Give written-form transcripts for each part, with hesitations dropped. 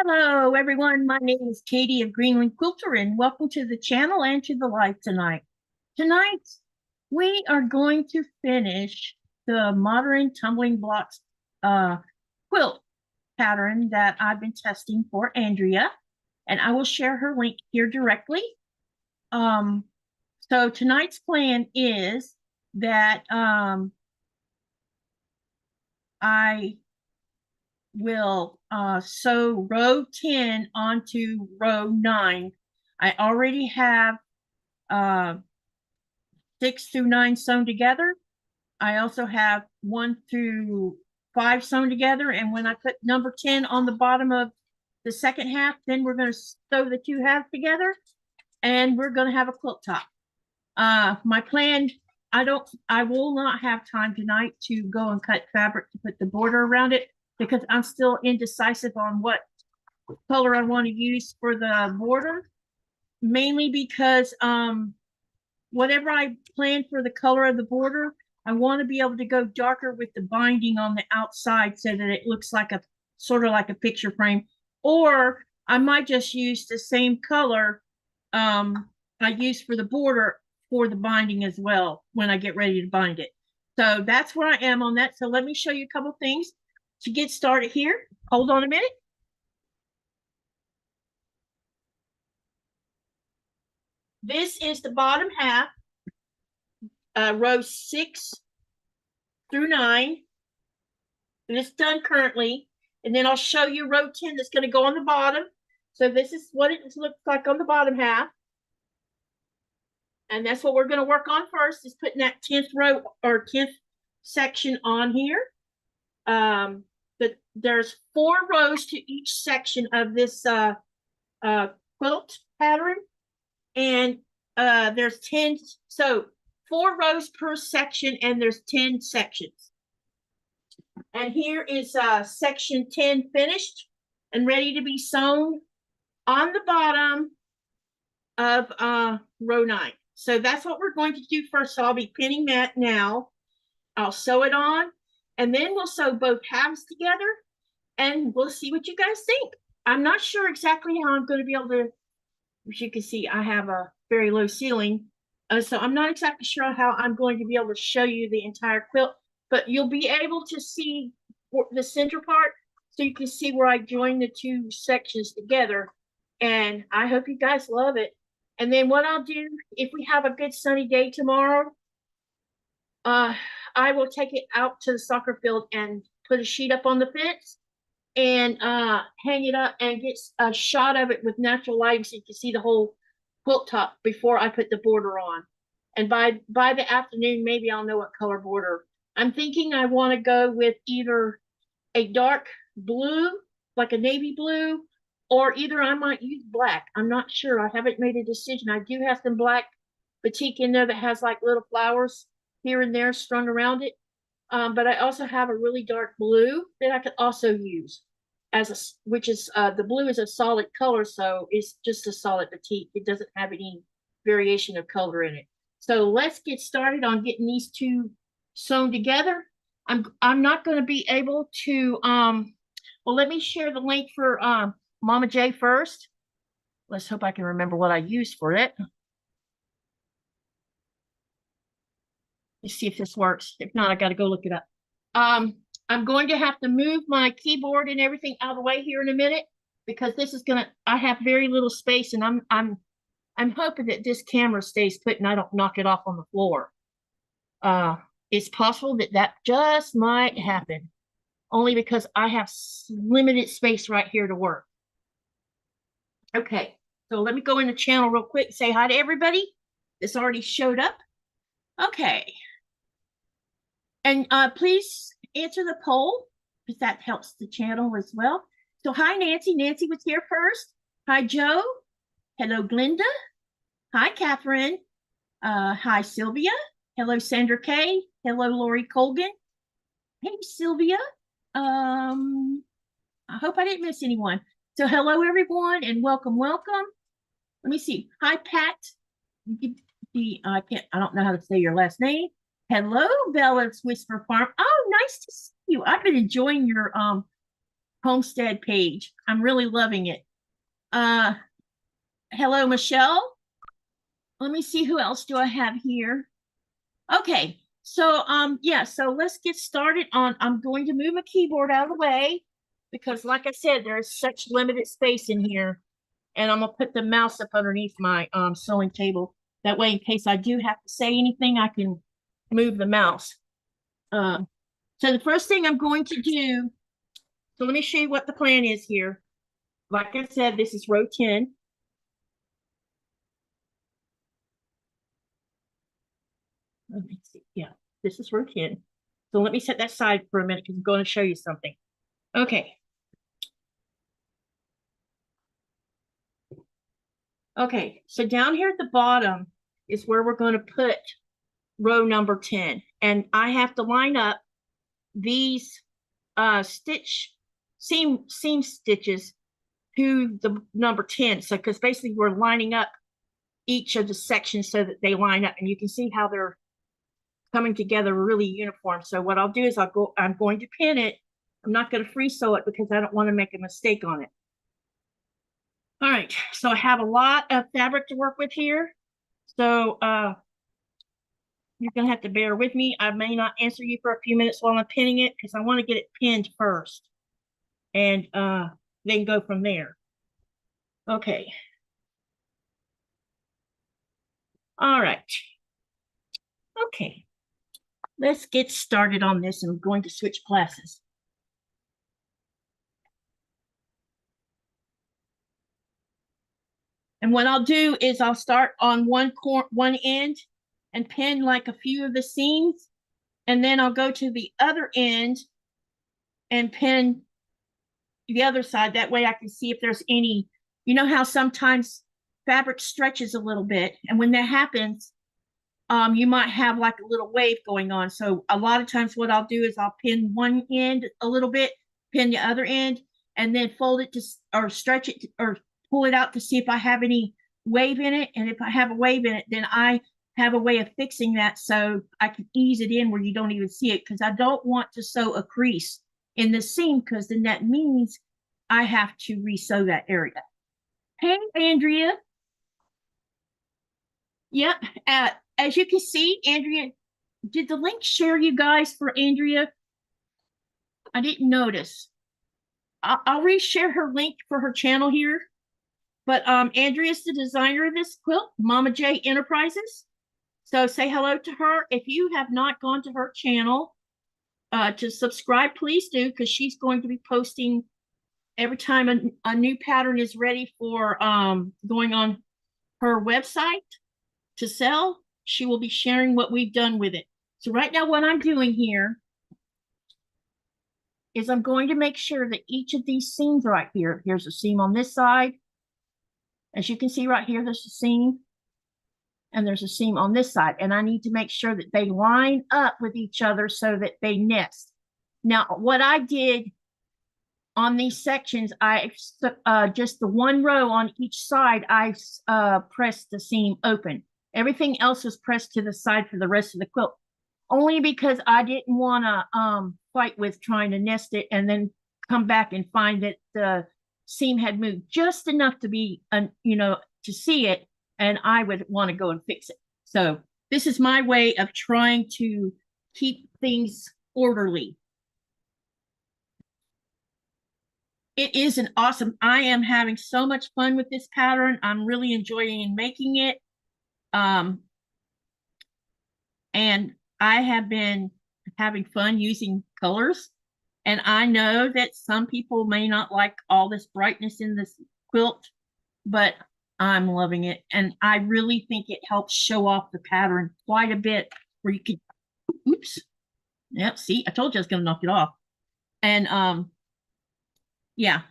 Hello, everyone. My name is Katie of Greenland Quilter, and welcome to the channel and to the live tonight. Tonight, we are going to finish the modern tumbling blocks quilt pattern that I've been testing for Andrea, and I will share her link here directly. So tonight's plan is that I will sew row 10 onto row 9. I already have 6 through 9 sewn together. I also have 1 through 5 sewn together, and when I put number 10 on the bottom of the second half, then we're going to sew the two halves together and we're going to have a quilt top. My plan, I will not have time tonight to go and cut fabric to put the border around it, because I'm still indecisive on what color I want to use for the border, mainly because whatever I plan for the color of the border, I want to be able to go darker with the binding on the outside so that it looks like a sort of like a picture frame, or I might just use the same color I use for the border for the binding as well when I get ready to bind it. So that's where I am on that. So let me show you a couple things to get started here. Hold on a minute. This is the bottom half, row 6 through 9. And it's done currently. And then I'll show you row 10 that's going to go on the bottom. So this is what it looks like on the bottom half. And that's what we're going to work on first, is putting that 10th row or 10th section on here. But there's 4 rows to each section of this quilt pattern, and there's 10, so 4 rows per section, and there's 10 sections. And here is section 10 finished and ready to be sewn on the bottom of row 9. So that's what we're going to do first. So I'll be pinning that now. I'll sew it on, and then we'll sew both halves together, and we'll see what you guys think. I'm not sure exactly how I'm going to be able to, as you can see, I have a very low ceiling, so I'm not exactly sure how I'm going to be able to show you the entire quilt, but you'll be able to see the center part, so you can see where I join the 2 sections together, and I hope you guys love it. And then what I'll do, if we have a good sunny day tomorrow, I will take it out to the soccer field and put a sheet up on the fence and hang it up and get a shot of it with natural lighting so you can see the whole quilt top before I put the border on. And by the afternoon, maybe I'll know what color border. I'm thinking I want to go with either a dark blue, like a navy blue, or either I might use black. I'm not sure. I haven't made a decision. I do have some black batik in there that has like little flowers here and there strung around it. But I also have a really dark blue that I could also use which is the blue is a solid color, so it's just a solid batik. It doesn't have any variation of color in it. So let's get started on getting these 2 sewn together. I'm not going to be able to well, let me share the link for Mama J first. Let's hope I can remember what I used for it. Let's see if this works. If not, I got to go look it up. I'm going to have to move my keyboard and everything out of the way here in a minute, because this is gonna, I have very little space, and I'm hoping that this camera stays put and I don't knock it off on the floor. It's possible that just might happen, only because I have limited space right here to work. Okay, so let me go in the channel real quick and say hi to everybody that's already showed up. Okay. And please answer the poll, because that helps the channel as well. So hi, Nancy. Nancy was here first. Hi, Joe. Hello, Glinda. Hi, Catherine. Hi, Sylvia. Hello, Sandra Kay. Hello, Lori Colgan. Hey, Sylvia. I hope I didn't miss anyone. So hello, everyone, and welcome, welcome. Let me see. Hi, Pat. I don't know how to say your last name. Hello, Bella's Whisper Farm. Oh, nice to see you. I've been enjoying your homestead page. I'm really loving it. Hello, Michelle. Let me see, who else do I have here? Okay, so yeah, so let's get started on, I'm going to move my keyboard out of the way because like I said, there's such limited space in here, and I'm gonna put the mouse up underneath my sewing table. That way, in case I do have to say anything, I can move the mouse. So the first thing I'm going to do, so let me show you what the plan is here. Like I said, this is row 10. Let me see. Yeah, this is row 10. So let me set that aside for a minute because I'm going to show you something. Okay. Okay, so down here at the bottom is where we're going to put row number 10. And I have to line up these seam stitches to the number 10. So because basically we're lining up each of the sections so that they line up, and you can see how they're coming together really uniform. So what I'll do is I'm going to pin it. I'm not going to free sew it because I don't want to make a mistake on it. All right, so I have a lot of fabric to work with here. So you're gonna have to bear with me. I may not answer you for a few minutes while I'm pinning it because I want to get it pinned first and then go from there. Okay. All right. Okay. Let's get started on this, and I'm going to switch classes. And what I'll do is I'll start on one end and pin like a few of the seams, and then I'll go to the other end and pin the other side. That way I can see if there's any, you know how sometimes fabric stretches a little bit, and when that happens, you might have like a little wave going on. So a lot of times what I'll do is I'll pin one end a little bit, pin the other end, and then fold it to, or stretch it or pull it out to see if I have any wave in it. And if I have a wave in it, then I have a way of fixing that so I can ease it in where you don't even see it, because I don't want to sew a crease in the seam, because then that means I have to re-sew that area. Hey, Andrea. Yep. As you can see, Andrea, did the link share you guys for Andrea? I didn't notice. I'll reshare her link for her channel here. But Andrea's the designer of this quilt, Mama J Enterprises. So say hello to her. If you have not gone to her channel to subscribe, please do, because she's going to be posting every time a new pattern is ready for going on her website to sell. She will be sharing what we've done with it. So right now what I'm doing here is I'm going to make sure that each of these seams right here, here's a seam on this side. As you can see right here, there's a seam, and there's a seam on this side. And I need to make sure that they line up with each other so that they nest. Now, what I did on these sections, I just the one row on each side, I pressed the seam open. Everything else was pressed to the side for the rest of the quilt, only because I didn't want to fight with trying to nest it and then come back and find that the seam had moved just enough to be, you know, to see it, and I would want to go and fix it. So this is my way of trying to keep things orderly. It is an awesome, I am having so much fun with this pattern. I'm really enjoying making it. And I have been having fun using colors. And I know that some people may not like all this brightness in this quilt, but I'm loving it. And I really think it helps show off the pattern quite a bit, where you can, oops. Yep, see, I told you I was gonna knock it off. And yeah.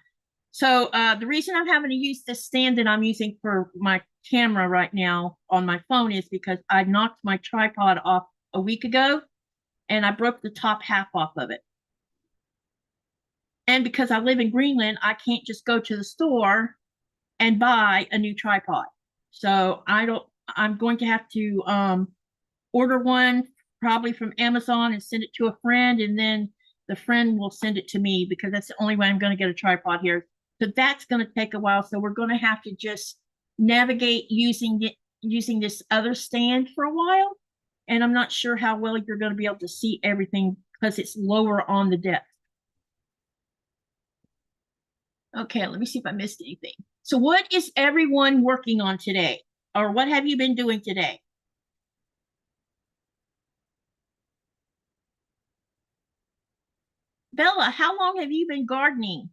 So the reason I'm having to use this stand that I'm using for my camera right now on my phone is because I knocked my tripod off a week ago, and I broke the top half off of it. And because I live in Greenland, I can't just go to the store and buy a new tripod. So I'm going to have to order one probably from Amazon and send it to a friend, and then the friend will send it to me because that's the only way I'm going to get a tripod here. So that's going to take a while. So we're going to have to just navigate using this other stand for a while. And I'm not sure how well you're going to be able to see everything because it's lower on the desk. Okay, let me see if I missed anything. So what is everyone working on today? Or what have you been doing today? Bella, how long have you been gardening?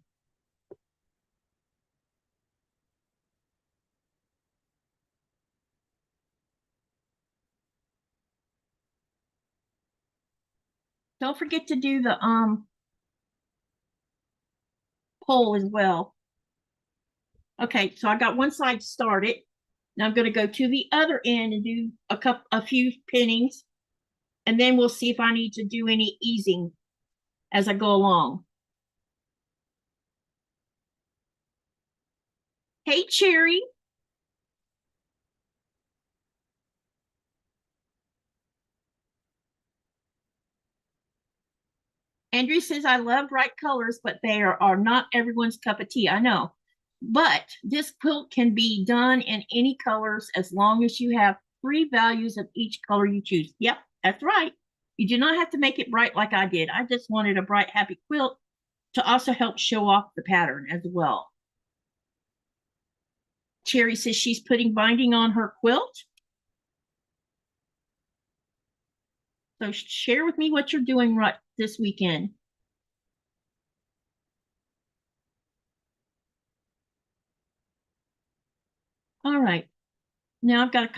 Don't forget to do the poll as well. Okay, so I got one side started. Now I'm going to go to the other end and do a few pinnings, and then we'll see if I need to do any easing as I go along. Hey, Cherry. Andrea says, I love bright colors, but they are not everyone's cup of tea. I know. But this quilt can be done in any colors as long as you have 3 values of each color you choose. Yep, that's right. You do not have to make it bright like I did. I just wanted a bright, happy quilt to also help show off the pattern as well. Cherry says she's putting binding on her quilt. So share with me what you're doing right this weekend. All right. Now I've got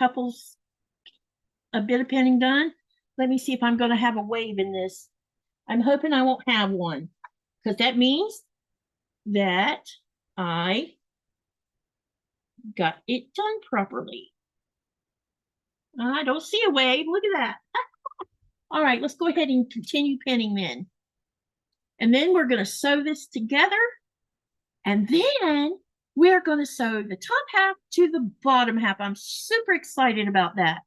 a bit of pinning done. Let me see if I'm going to have a wave in this. I'm hoping I won't have one because that means that I got it done properly. I don't see a wave. Look at that. All right, let's go ahead and continue pinning then. And then we're going to sew this together. And then we're going to sew the top half to the bottom half. I'm super excited about that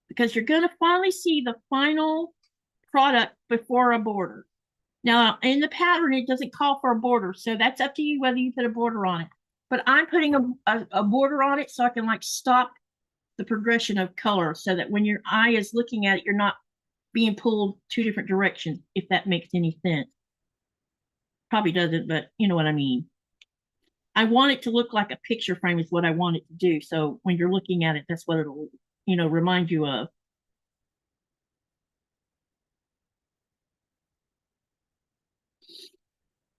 because you're going to finally see the final product before a border. Now, in the pattern, it doesn't call for a border, so that's up to you whether you put a border on it. But I'm putting a border on it so I can like stop the progression of color so that when your eye is looking at it, you're not being pulled 2 different directions, if that makes any sense. Probably doesn't, but you know what I mean. I want it to look like a picture frame is what I want it to do. So when you're looking at it, that's what it'll, remind you of.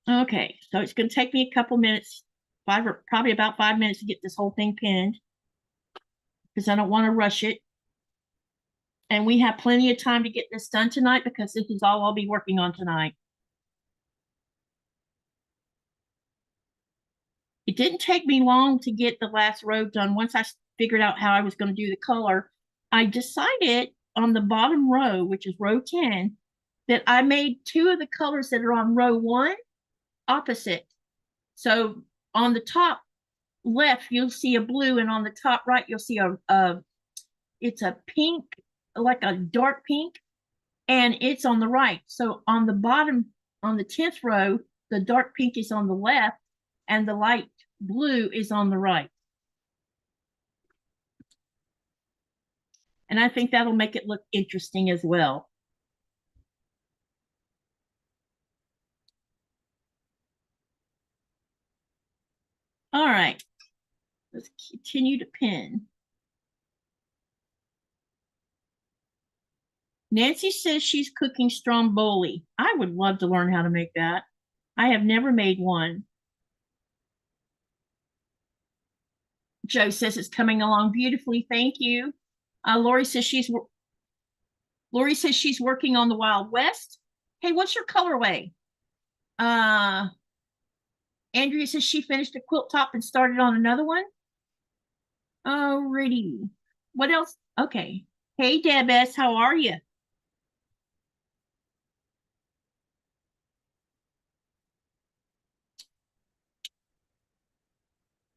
Okay, so it's going to take me a couple minutes, probably about 5 minutes to get this whole thing pinned because I don't want to rush it. And we have plenty of time to get this done tonight because this is all I'll be working on tonight. It didn't take me long to get the last row done. Once I figured out how I was going to do the color, I decided on the bottom row, which is row 10, that I made 2 of the colors that are on row 1 opposite. So on the top left, you'll see a blue, and on the top right, you'll see it's a pink, like a dark pink, and it's on the right. So on the bottom, on the 10th row, the dark pink is on the left, and the light blue is on the right. And I think that'll make it look interesting as well. All right, let's continue to pin. Nancy says she's cooking stromboli. I would love to learn how to make that. I have never made one. Joe says it's coming along beautifully. Thank you. Lori says she's working on the Wild West. Hey, what's your colorway? Andrea says she finished a quilt top and started on another one. Alrighty. What else? Okay. Hey, Deb S., how are you?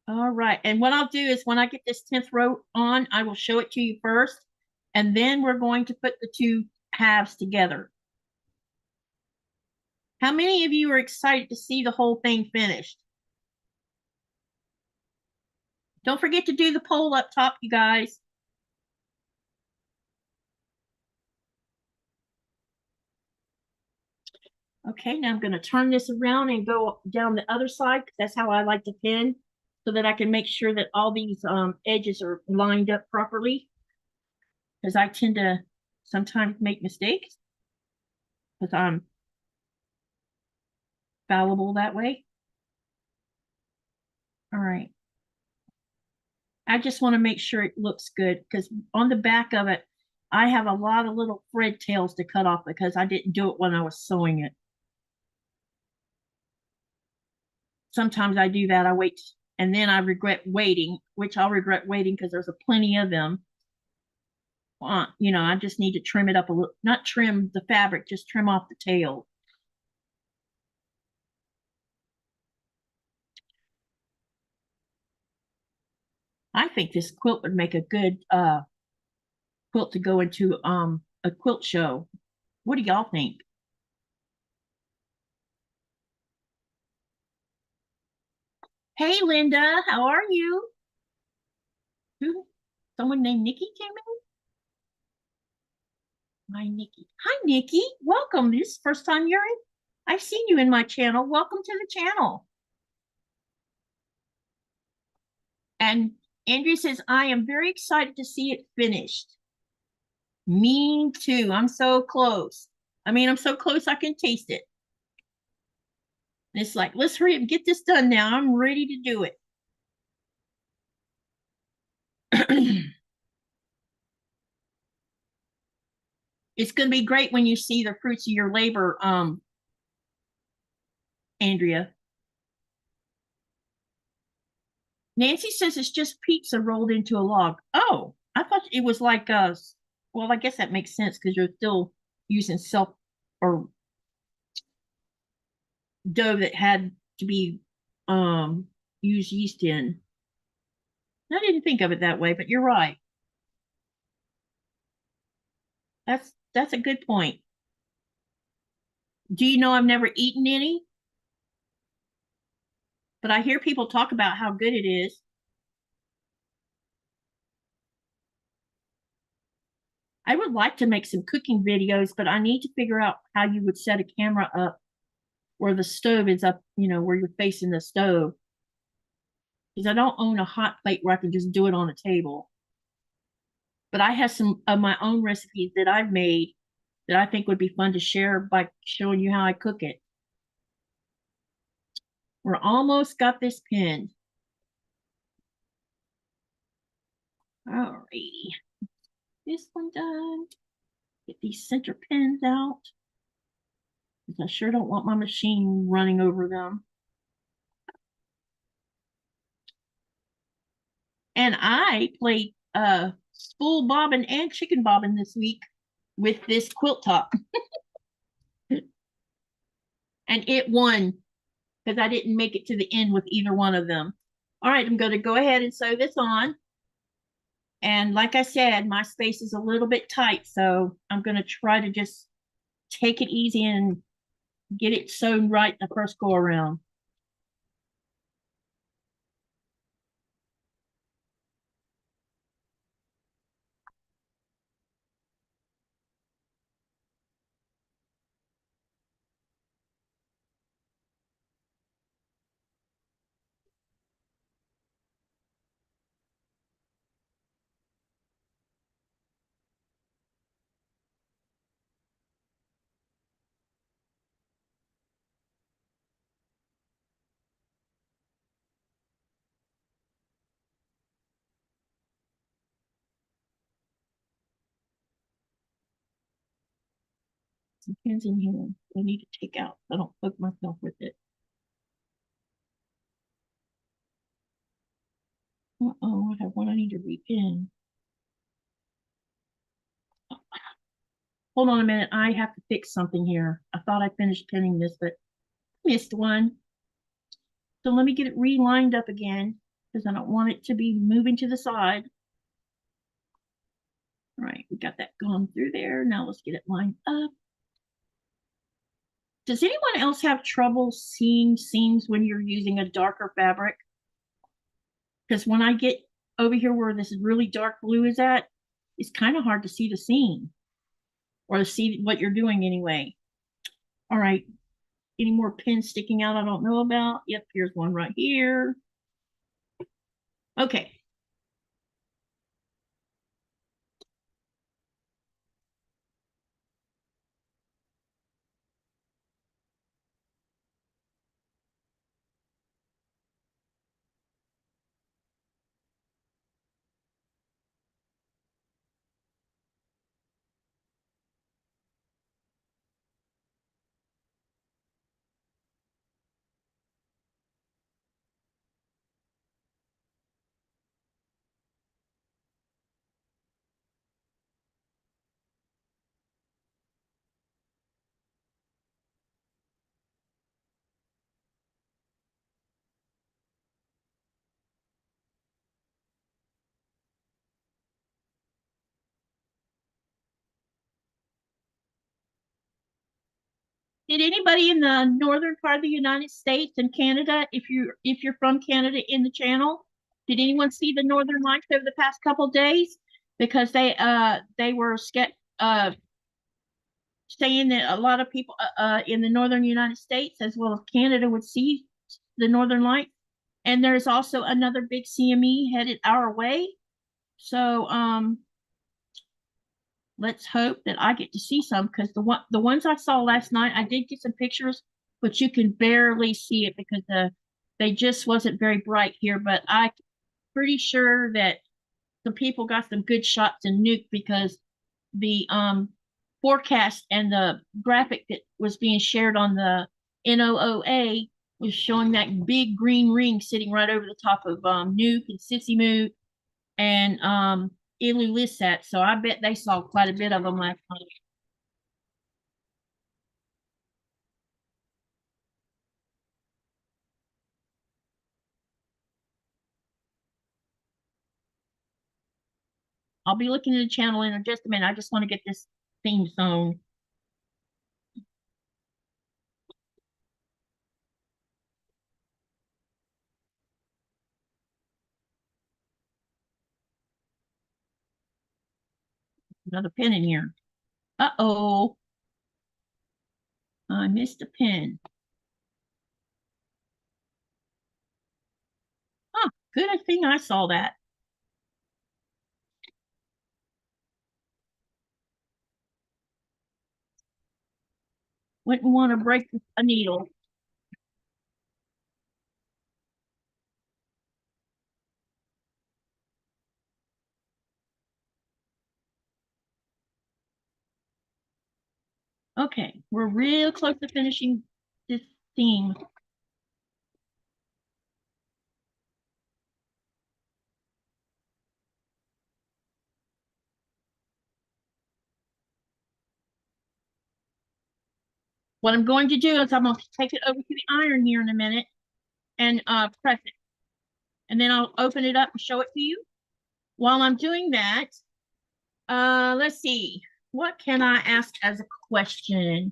All right. And what I'll do is when I get this 10th row on, I will show it to you first. And then we're going to put the 2 halves together. How many of you are excited to see the whole thing finished? Don't forget to do the poll up top, you guys. Okay, now I'm going to turn this around and go down the other side, because that's how I like to pin, so that I can make sure that all these edges are lined up properly, because I tend to sometimes make mistakes, because I'm fallible that way. All right. I just want to make sure it looks good, because on the back of it, I have a lot of little thread tails to cut off because I didn't do it when I was sewing it. Sometimes I do that. I wait, and then I regret waiting, which I'll regret waiting because there's a plenty of them. You know, I just need to trim it up a little, not trim the fabric, just trim off the tail. I think this quilt would make a good quilt to go into a quilt show. What do y'all think? Hey Linda, how are you? Who? Someone named Nikki came in? My Nikki. Hi Nikki, welcome. This is the first time you're in. I've seen you in my channel. Welcome to the channel. And Andrea says, I am very excited to see it finished. Me too. I'm so close. I mean, I'm so close I can taste it. And it's like, let's hurry up and get this done now. I'm ready to do it. It's going to be great when you see the fruits of your labor, Andrea. Nancy says it's just pizza rolled into a log. Oh, I thought it was like well, I guess that makes sense because you're still using self or dough that had to be used yeast in. I didn't think of it that way, but you're right. That's a good point. Do you know I've never eaten any? But I hear people talk about how good it is. I would like to make some cooking videos, but I need to figure out how you would set a camera up where the stove is up, you know, where you're facing the stove. Because I don't own a hot plate where I can just do it on a table. But I have some of my own recipes that I've made that I think would be fun to share by showing you how I cook it. We're almost got this pinned. Alrighty. This one done. Get these center pins out, because I sure don't want my machine running over them. And I played spool bobbin and chicken bobbin this week with this quilt top. And it won because I didn't make it to the end with either one of them. All right, I'm going to go ahead and sew this on. And like I said, my space is a little bit tight, so I'm going to try to just take it easy and get it sewn right the first go around. Some pins in here I need to take out. I don't poke myself with it. Uh-oh, I have one I need to repin. Hold on a minute. I have to fix something here. I thought I finished pinning this, but I missed one. So let me get it relined up again because I don't want it to be moving to the side. All right, we got that gone through there. Now let's get it lined up. Does anyone else have trouble seeing seams when you're using a darker fabric? Because when I get over here where this really dark blue is at, it's kind of hard to see the seam or to see what you're doing anyway. All right, any more pins sticking out I don't know about? Yep, here's one right here. Okay. Did anybody in the northern part of the United States and Canada, if you're from Canada in the channel, did anyone see the Northern Lights over the past couple of days? Because they were saying that a lot of people in the northern United States as well as Canada would see the Northern Lights. And there's also another big CME headed our way. So let's hope that I get to see some, because the ones I saw last night, I did get some pictures, but you can barely see it because they just wasn't very bright here. But I'm pretty sure that the people got some good shots in Nuke, because the forecast and the graphic that was being shared on the NOOA was showing that big green ring sitting right over the top of Nuke and Sissy Moot and Illulisat. So I bet they saw quite a bit of them last night. I'll be looking at the channel in just a minute. I just want to get this theme song. Another pin in here. Uh-oh. I missed a pin. Huh, good thing I saw that. Wouldn't want to break a needle. Okay, we're real close to finishing this theme. What I'm going to do is I'm going to take it over to the iron here in a minute and press it. And then I'll open it up and show it to you. While I'm doing that, let's see. What can I ask as a question?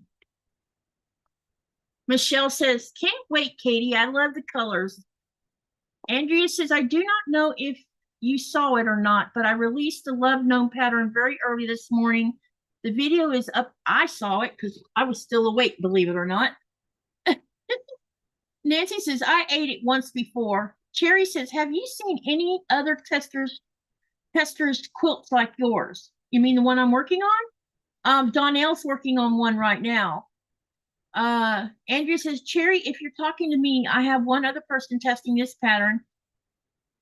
Michelle says, can't wait, Katie. I love the colors. Andrea says, I do not know if you saw it or not, but I released the Love Gnome pattern very early this morning. The video is up. I saw it because I was still awake, believe it or not. Nancy says, I ate it once before. Cherry says, have you seen any other testers quilts like yours? You mean the one I'm working on? Donnell's working on one right now. Andrea says, Cherry, if you're talking to me, I have one other person testing this pattern.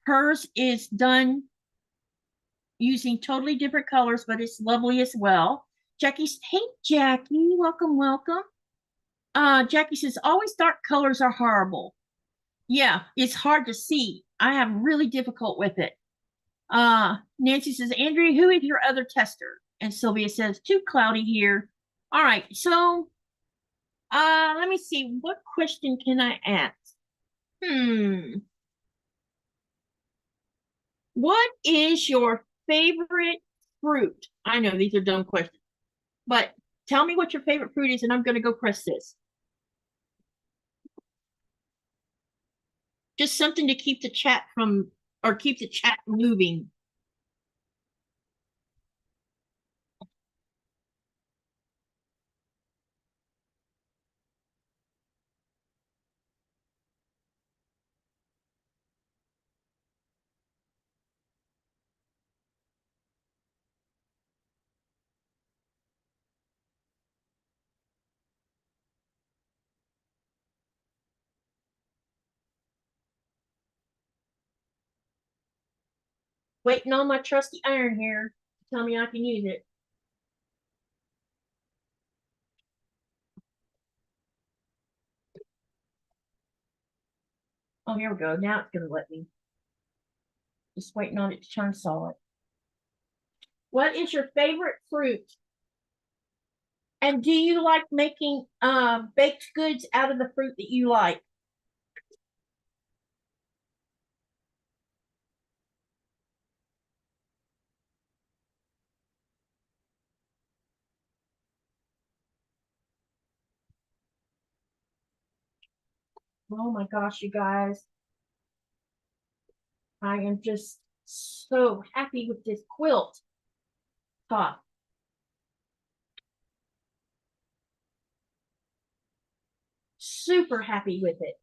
Hers is done using totally different colors, but it's lovely as well. Jackie's, hey, Jackie, welcome, welcome. Jackie says, always dark colors are horrible. Yeah, it's hard to see. I have really difficult with it. Nancy says, Andrea, who is your other tester? And Sylvia says, too cloudy here. All right, so let me see. What question can I ask? What is your favorite fruit? I know these are dumb questions, but tell me what your favorite fruit is, and I'm going to go press this. Just something to keep the chat from, or keep the chat moving. Waiting on my trusty iron here to tell me I can use it. Oh, here we go. Now it's going to let me. Just waiting on it to turn solid. What is your favorite fruit? And do you like making baked goods out of the fruit that you like? Oh my gosh, you guys. I am just so happy with this quilt top. Super happy with it.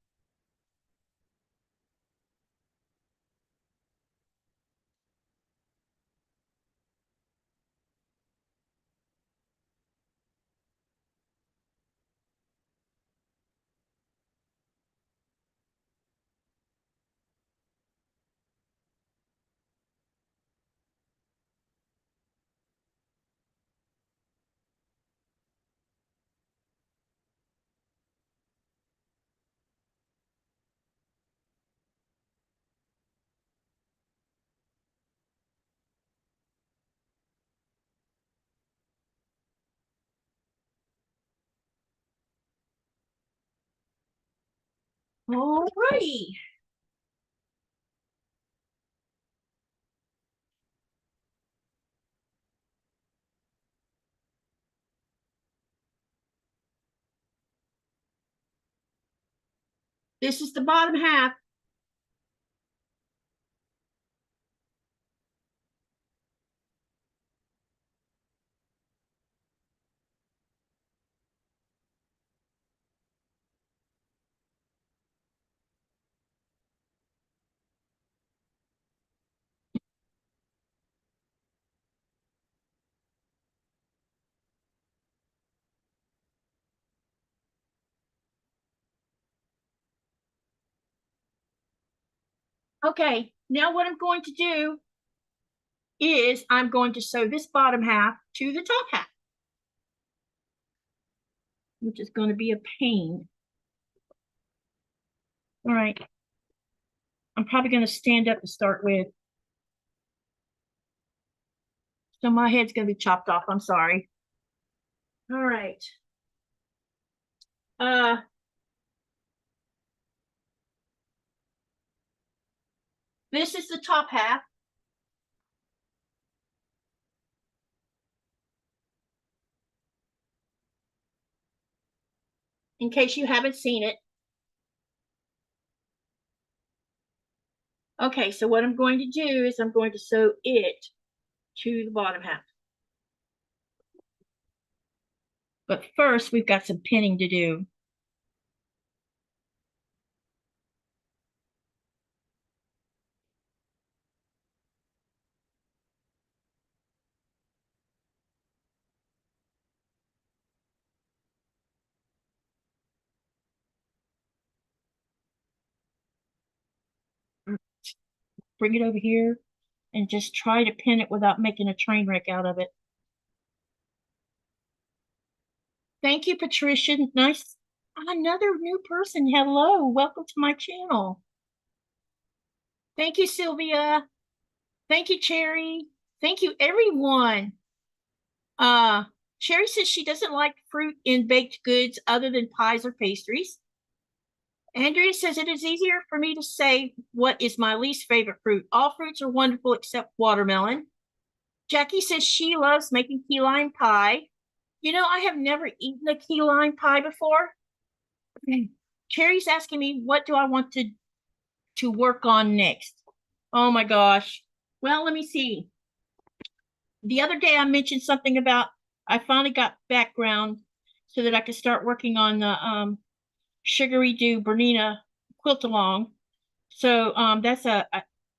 Alrighty. This is the bottom half. Okay, now what I'm going to do is I'm going to sew this bottom half to the top half, which is going to be a pain. All right. I'm probably going to stand up to start with. So my head's going to be chopped off. I'm sorry. All right. Uh, this is the top half. In case you haven't seen it. Okay, so what I'm going to do is I'm going to sew it to the bottom half. But first, we've got some pinning to do. Bring it over here and just try to pin it without making a train wreck out of it. Thank you, Patricia. Nice. Another new person. Hello. Welcome to my channel. Thank you, Sylvia. Thank you, Cherry. Thank you, everyone. Cherry says she doesn't like fruit in baked goods other than pies or pastries. Andrea says it is easier for me to say what is my least favorite fruit. All fruits are wonderful except watermelon. Jackie says she loves making key lime pie. You know, I have never eaten a key lime pie before. Cherry's asking me, what do I want to to work on next. Oh my gosh. Well, let me see. The other day I mentioned something about I finally got background so that I could start working on the Sugary Do Bernina quilt along. So that's a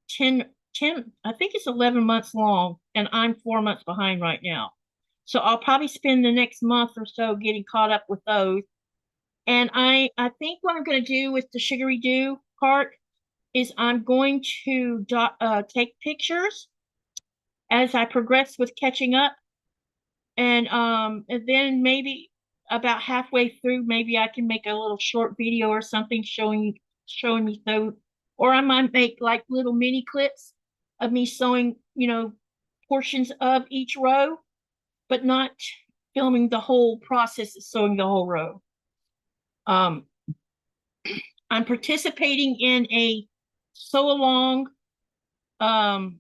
10, I think it's 11 months long, and I'm 4 months behind right now. So I'll probably spend the next month or so getting caught up with those. And I think what I'm going to do with the Sugary Do part is I'm going to take pictures as I progress with catching up. And then maybe about halfway through, maybe I can make a little short video or something showing me so, or I might make like little mini clips of me sewing, portions of each row, but not filming the whole process of sewing the whole row. I'm participating in a sew along from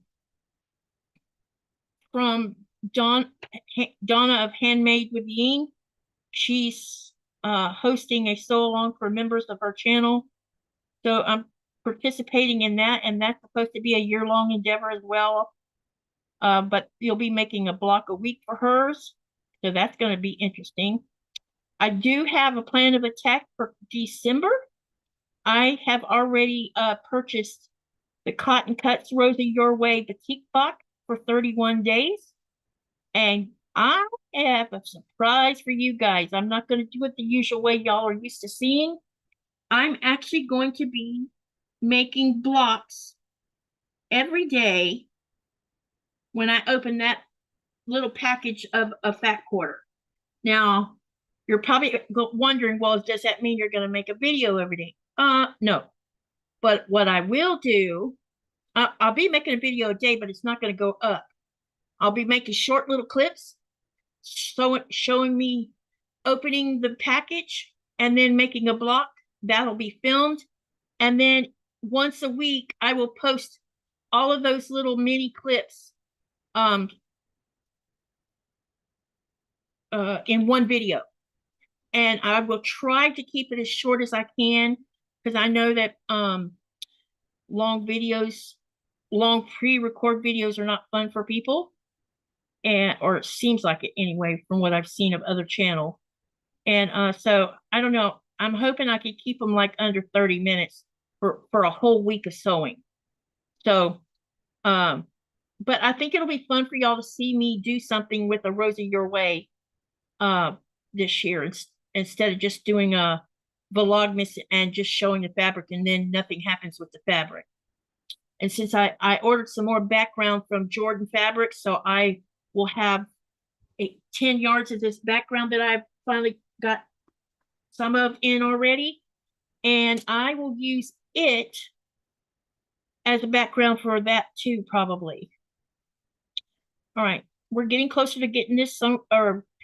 Donna of Handmade with Ying. She's hosting a sew along for members of her channel. So I'm participating in that, and that's supposed to be a year-long endeavor as well. But you'll be making a block a week for hers. So that's going to be interesting. I do have a plan of attack for December. I have already purchased the Cotton Cuts Rosie Your Way Batik box for 31 days. And I have a surprise for you guys. I'm not going to do it the usual way y'all are used to seeing. I'm actually going to be making blocks every day when I open that little package of a fat quarter. Now, you're probably wondering, well, does that mean you're going to make a video every day? No. But what I will do, I'll be making a video a day, but it's not going to go up. I'll be making short little clips showing me opening the package and then making a block. That'll be filmed. And then once a week, I will post all of those little mini clips in one video. And I will try to keep it as short as I can, because I know that long pre-record videos are not fun for people. Or it seems like it anyway, from what I've seen of other channels. And so I don't know. I'm hoping I can keep them like under 30 minutes for a whole week of sewing. So, but I think it'll be fun for y'all to see me do something with a Rosie Your Way this year, instead of just doing a Vlogmas and just showing the fabric and then nothing happens with the fabric. And since I ordered some more background from Jordan Fabrics, so I will have 10 yards of this background that I've finally got some of in already. And I will use it as a background for that too, probably. All right, we're getting closer to getting this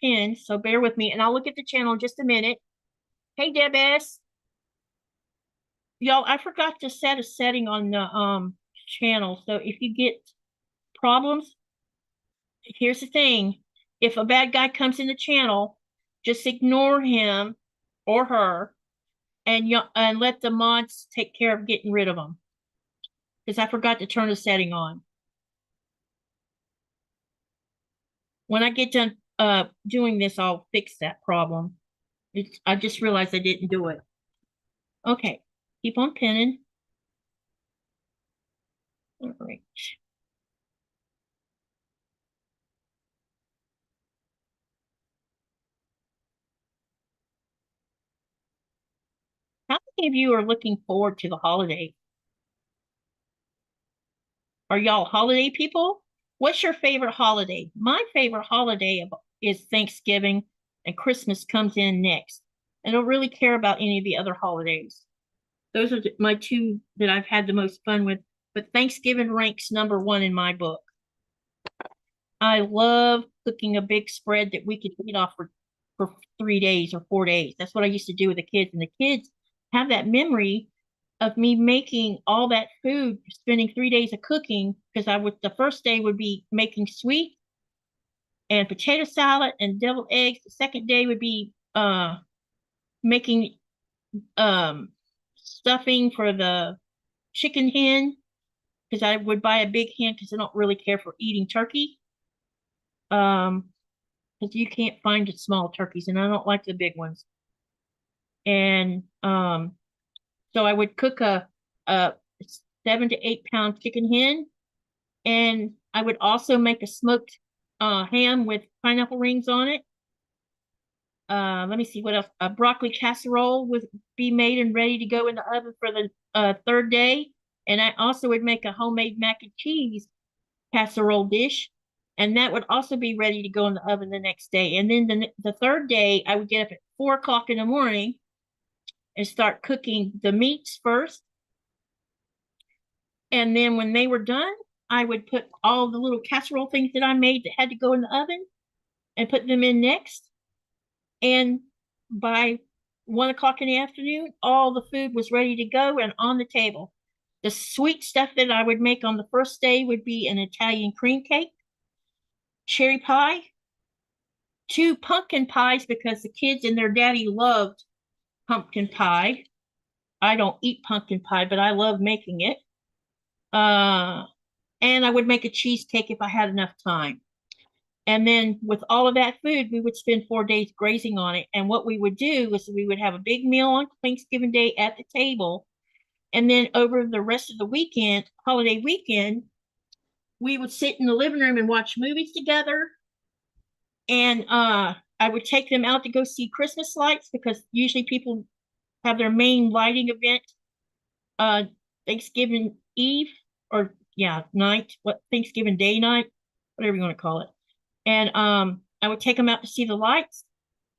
pinned, so bear with me. And I'll look at the channel in just a minute. Hey, Deb S. Y'all, I forgot to set a setting on the channel. So if you get problems, here's the thing. If a bad guy comes in the channel, just ignore him or her and let the mods take care of getting rid of them. Because I forgot to turn the setting on. When I get done doing this, I'll fix that problem. I just realized I didn't do it. Okay, keep on pinning. All right. How many of you are looking forward to the holiday? Are y'all holiday people? What's your favorite holiday? My favorite holiday is Thanksgiving, and Christmas comes in next. I don't really care about any of the other holidays. Those are my two that I've had the most fun with, but Thanksgiving ranks #1 in my book. I love cooking a big spread that we could eat off for 3 days or 4 days. That's what I used to do with the kids, and the kids have that memory of me making all that food, spending 3 days of cooking, because the first day would be making sweet and potato salad and deviled eggs. The second day would be making stuffing for the chicken hen, because I would buy a big hen because I don't really care for eating turkey. Because you can't find the small turkeys, and I don't like the big ones. And so I would cook a 7 to 8 pound chicken hen, and I would also make a smoked ham with pineapple rings on it. Let me see what else. A broccoli casserole would be made and ready to go in the oven for the third day. And I also would make a homemade mac and cheese casserole dish, and that would also be ready to go in the oven the next day. And then the third day, I would get up at 4 o'clock in the morning and start cooking the meats first. And then when they were done, I would put all the little casserole things that I made that had to go in the oven and put them in next. And by 1 o'clock in the afternoon, all the food was ready to go and on the table. The sweet stuff that I would make on the first day would be an Italian cream cake, cherry pie, 2 pumpkin pies because the kids and their daddy loved pumpkin pie. I don't eat pumpkin pie, but I love making it. And I would make a cheesecake if I had enough time. And then with all of that food, we would spend 4 days grazing on it. And what we would do is we would have a big meal on Thanksgiving Day at the table. And then over the rest of the weekend, holiday weekend, we would sit in the living room and watch movies together. And I would take them out to go see Christmas lights because usually people have their main lighting event Thanksgiving Eve or night, Thanksgiving Day night, whatever you want to call it. And I would take them out to see the lights.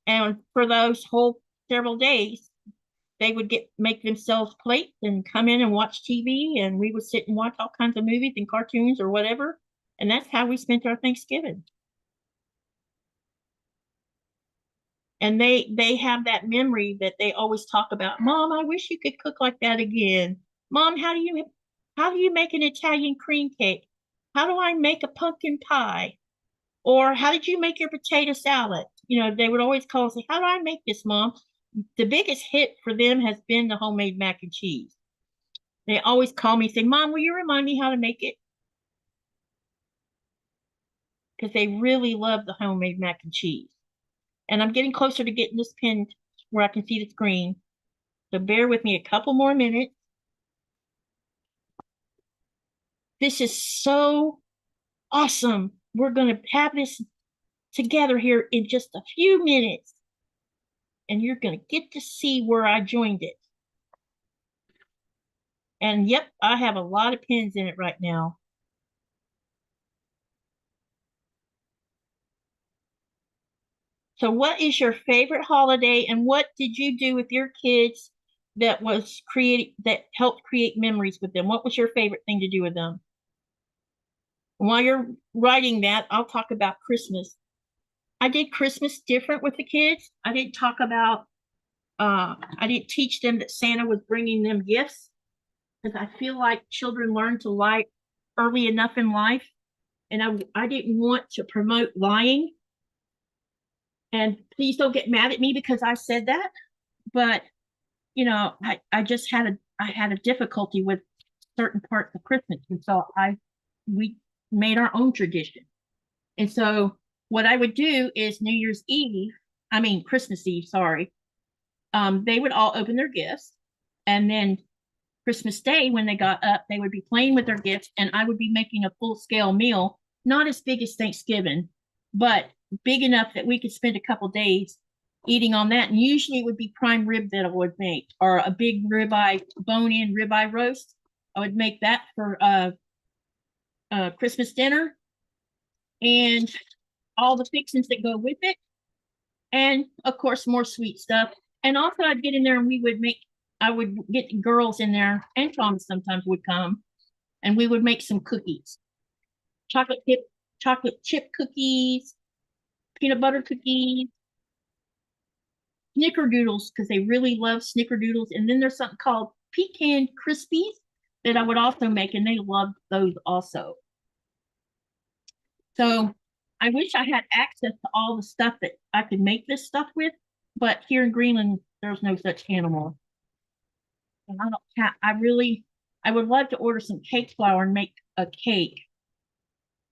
And for those whole several days, they would make themselves plates and come in and watch TV, and we would sit and watch all kinds of movies and cartoons or whatever. And that's how we spent our Thanksgiving. And they have that memory that they always talk about. Mom, I wish you could cook like that again. Mom, how do you make an Italian cream cake? How do I make a pumpkin pie? Or how did you make your potato salad? They would always call and say, how do I make this, Mom? The biggest hit for them has been the homemade mac and cheese. They always call me and say, Mom, will you remind me how to make it? Because they really love the homemade mac and cheese. And I'm getting closer to getting this pinned where I can see the screen. So bear with me a couple more minutes. This is so awesome. We're going to have this together here in just a few minutes. And you're going to get to see where I joined it. And yep, I have a lot of pins in it right now. So what is your favorite holiday, and what did you do with your kids that helped create memories with them? What was your favorite thing to do with them? While you're writing that, I'll talk about Christmas. I did Christmas different with the kids. I didn't teach them that Santa was bringing them gifts, because I feel like children learn to lie early enough in life, and I didn't want to promote lying. And please don't get mad at me because I said that, but I just had a difficulty with certain parts of Christmas, and so we made our own tradition. And so what I would do is Christmas Eve, sorry. They would all open their gifts, and then Christmas Day, when they got up, they would be playing with their gifts, and I would be making a full-scale meal, not as big as Thanksgiving, but big enough that we could spend a couple days eating on that. And usually it would be prime rib that I would make, or a big bone-in ribeye roast. I would make that for Christmas dinner, and all the fixings that go with it, and of course more sweet stuff. And also I'd get in there and I would get the girls in there, and Tom sometimes would come, and we would make some cookies, chocolate chip cookies, peanut butter cookies, snickerdoodles, because they really love snickerdoodles. And then there's something called pecan crispies that I would also make, and they loved those also. So I wish I had access to all the stuff that I could make this stuff with, but here in Greenland, there's no such animal. And I would love to order some cake flour and make a cake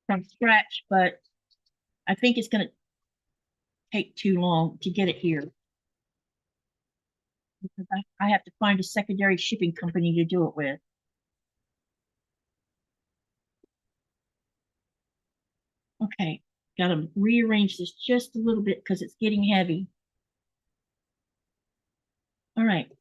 from scratch, but I think it's going to take too long to get it here because I have to find a secondary shipping company to do it with. Okay, got to rearrange this just a little bit because it's getting heavy. All right.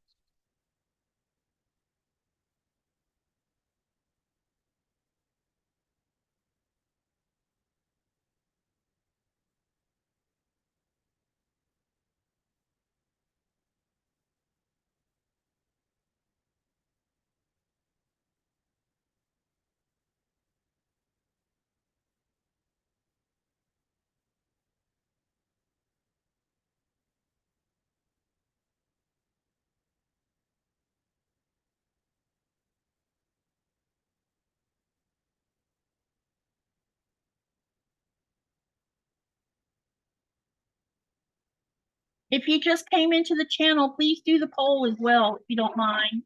If you just came into the channel, please do the poll as well, if you don't mind.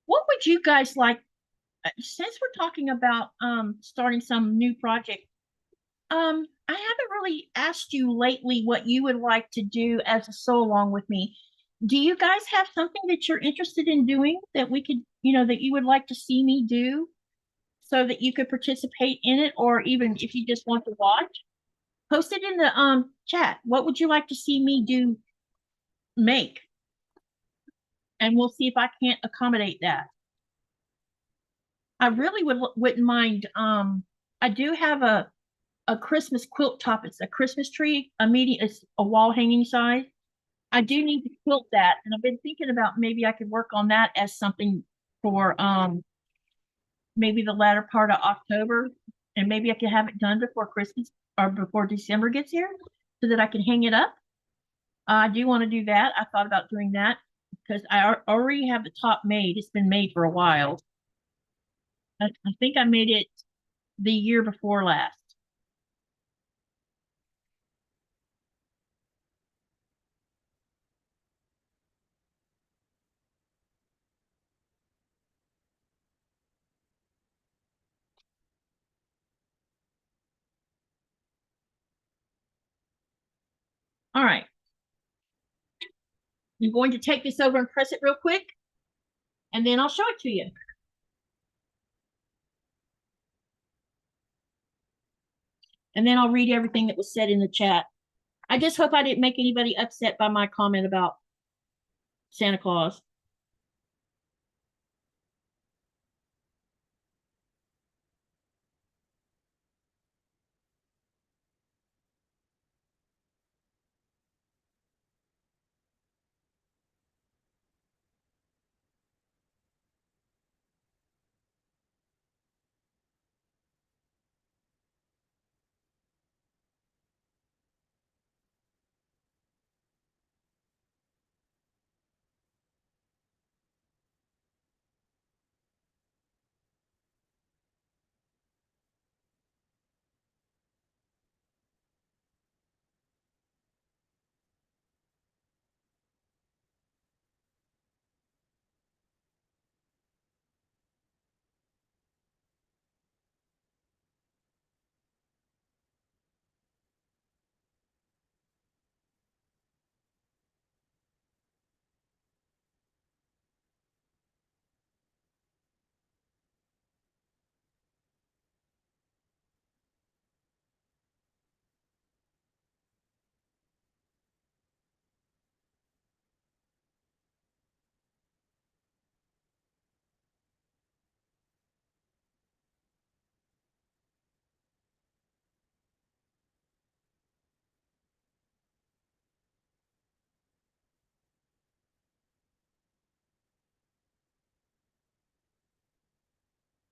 What would you guys like, since we're talking about starting some new project, I haven't really asked you lately what you would like to do as a sew along with me. Do you guys have something that you're interested in doing that we could, that you would like to see me do so that you could participate in it, or even if you just want to watch? Post it in the chat. What would you like to see me do, make? And we'll see if I can't accommodate that. I really wouldn't mind. I do have a Christmas quilt top. It's a Christmas tree, it's a wall hanging size. I do need to quilt that, and I've been thinking about maybe I could work on that as something for maybe the latter part of October, and maybe I could have it done before Christmas or before December gets here, so that I can hang it up. I do want to do that. I thought about doing that because I already have the top made. It's been made for a while. I think I made it the year before last. All right. I'm going to take this over and press it real quick, and then I'll show it to you. And then I'll read everything that was said in the chat. I just hope I didn't make anybody upset by my comment about Santa Claus.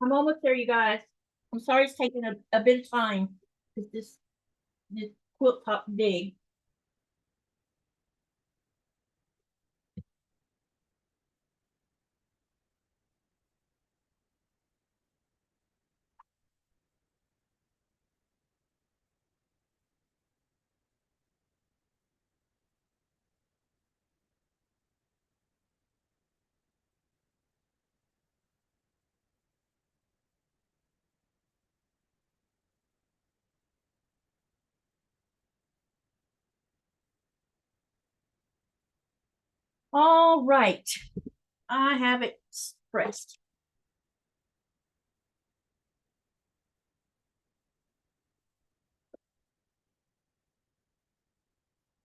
I'm almost there, you guys. I'm sorry it's taking a bit of time because this quilt top big. All right. I have it pressed.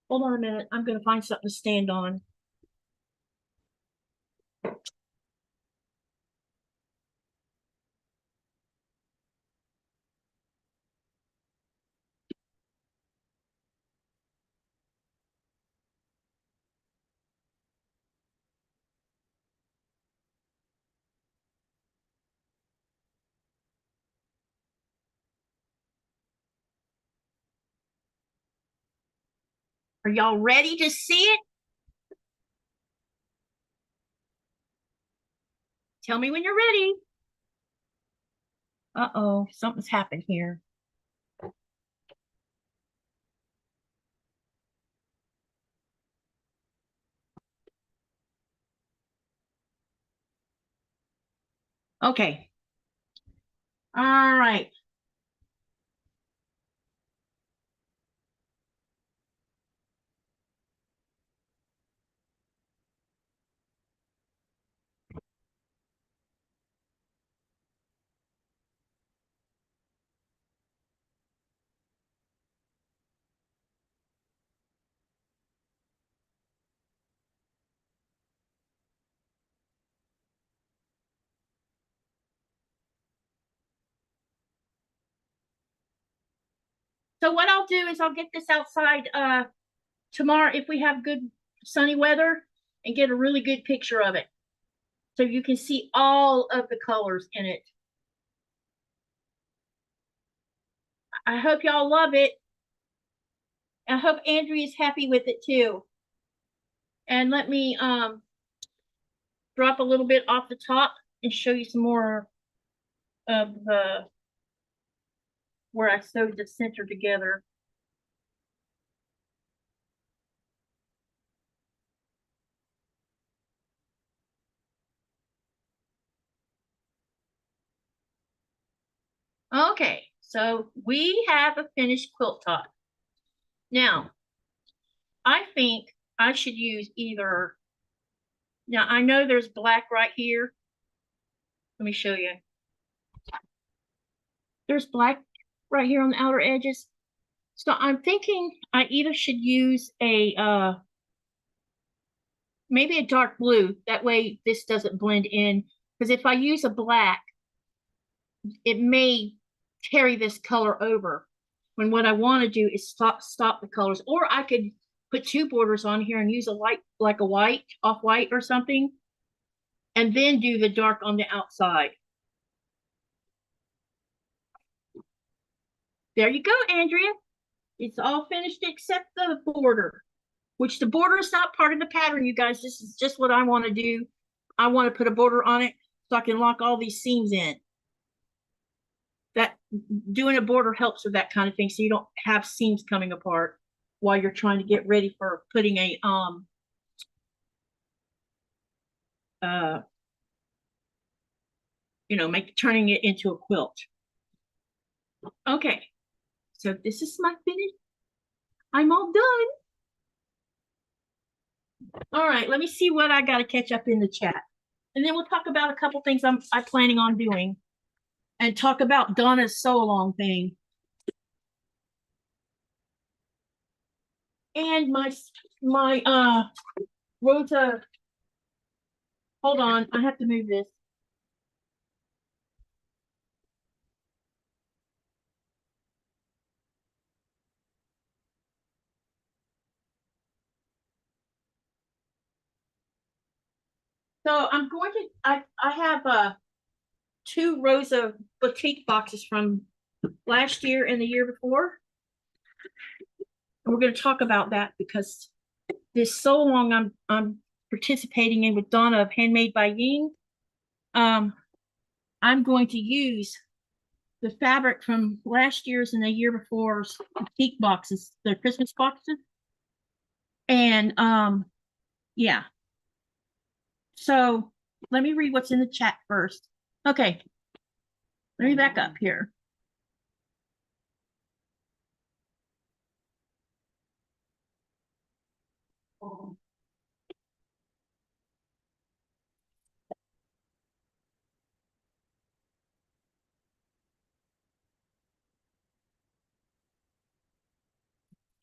Hold on a minute. I'm going to find something to stand on. Are y'all ready to see it? Tell me when you're ready. Uh-oh, something's happened here. Okay. All right. So what I'll do is I'll get this outside tomorrow if we have good sunny weather and get a really good picture of it. So you can see all of the colors in it. I hope y'all love it. I hope Andrea is happy with it too. And let me drop a little bit off the top and show you some more of the where I sewed the center together. Okay, so we have a finished quilt top. Now, I think I should use either, now I know there's black right here. Let me show you. There's black right here on the outer edges. So I'm thinking I either should use a maybe a dark blue. That way this doesn't blend in. Because if I use a black, it may carry this color over. When what I want to do is stop the colors. Or I could put two borders on here and use a light, like a white, off-white or something, and then do the dark on the outside. There you go, Andrea. It's all finished except the border, which the border is not part of the pattern, you guys. This is just what I want to do. I want to put a border on it so I can lock all these seams in. That doing a border helps with that kind of thing, so you don't have seams coming apart while you're trying to get ready for putting a turning it into a quilt. Okay, so this is my finish. I'm all done. All right, let me see what I got to catch up in the chat, and then we'll talk about a couple things I'm planning on doing, and talk about Donna's sew along thing. And my Rota. Hold on, I have to move this. So I'm going to, I have two rows of boutique boxes from last year and the year before. And we're going to talk about that because this sew along I'm participating in with Donna of Handmade by Ying. I'm going to use the fabric from last year's and the year before's boutique boxes, the Christmas boxes. And yeah. So let me read what's in the chat first. Okay, let me back up here.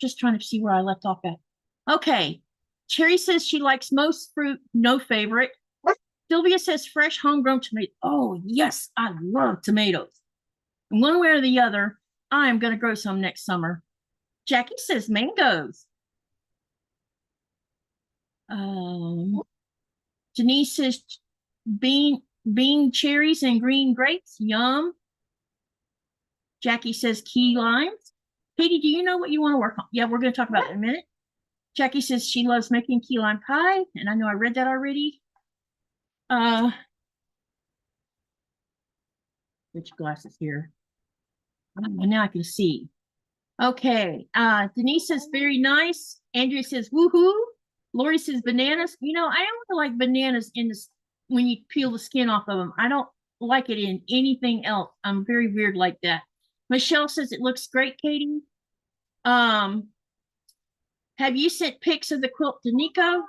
just trying to see where I left off at. Okay. Cherry says she likes most fruit, no favorite. Sylvia says fresh homegrown tomato. Oh, yes, I love tomatoes. And one way or the other, I'm going to grow some next summer. Jackie says mangoes. Denise says bean cherries and green grapes. Yum. Jackie says key limes. Katie, do you know what you want to work on? Yeah, we're going to talk about it in a minute. Jackie says she loves making key lime pie, and I know I read that already. Which glasses here? Oh, now I can see. Okay. Denise says very nice. Andrea says woohoo. Lori says bananas. You know, I don't like bananas in this when you peel the skin off of them. I don't like it in anything else. I'm very weird like that. Michelle says it looks great, Katie. Have you sent pics of the quilt to Nico?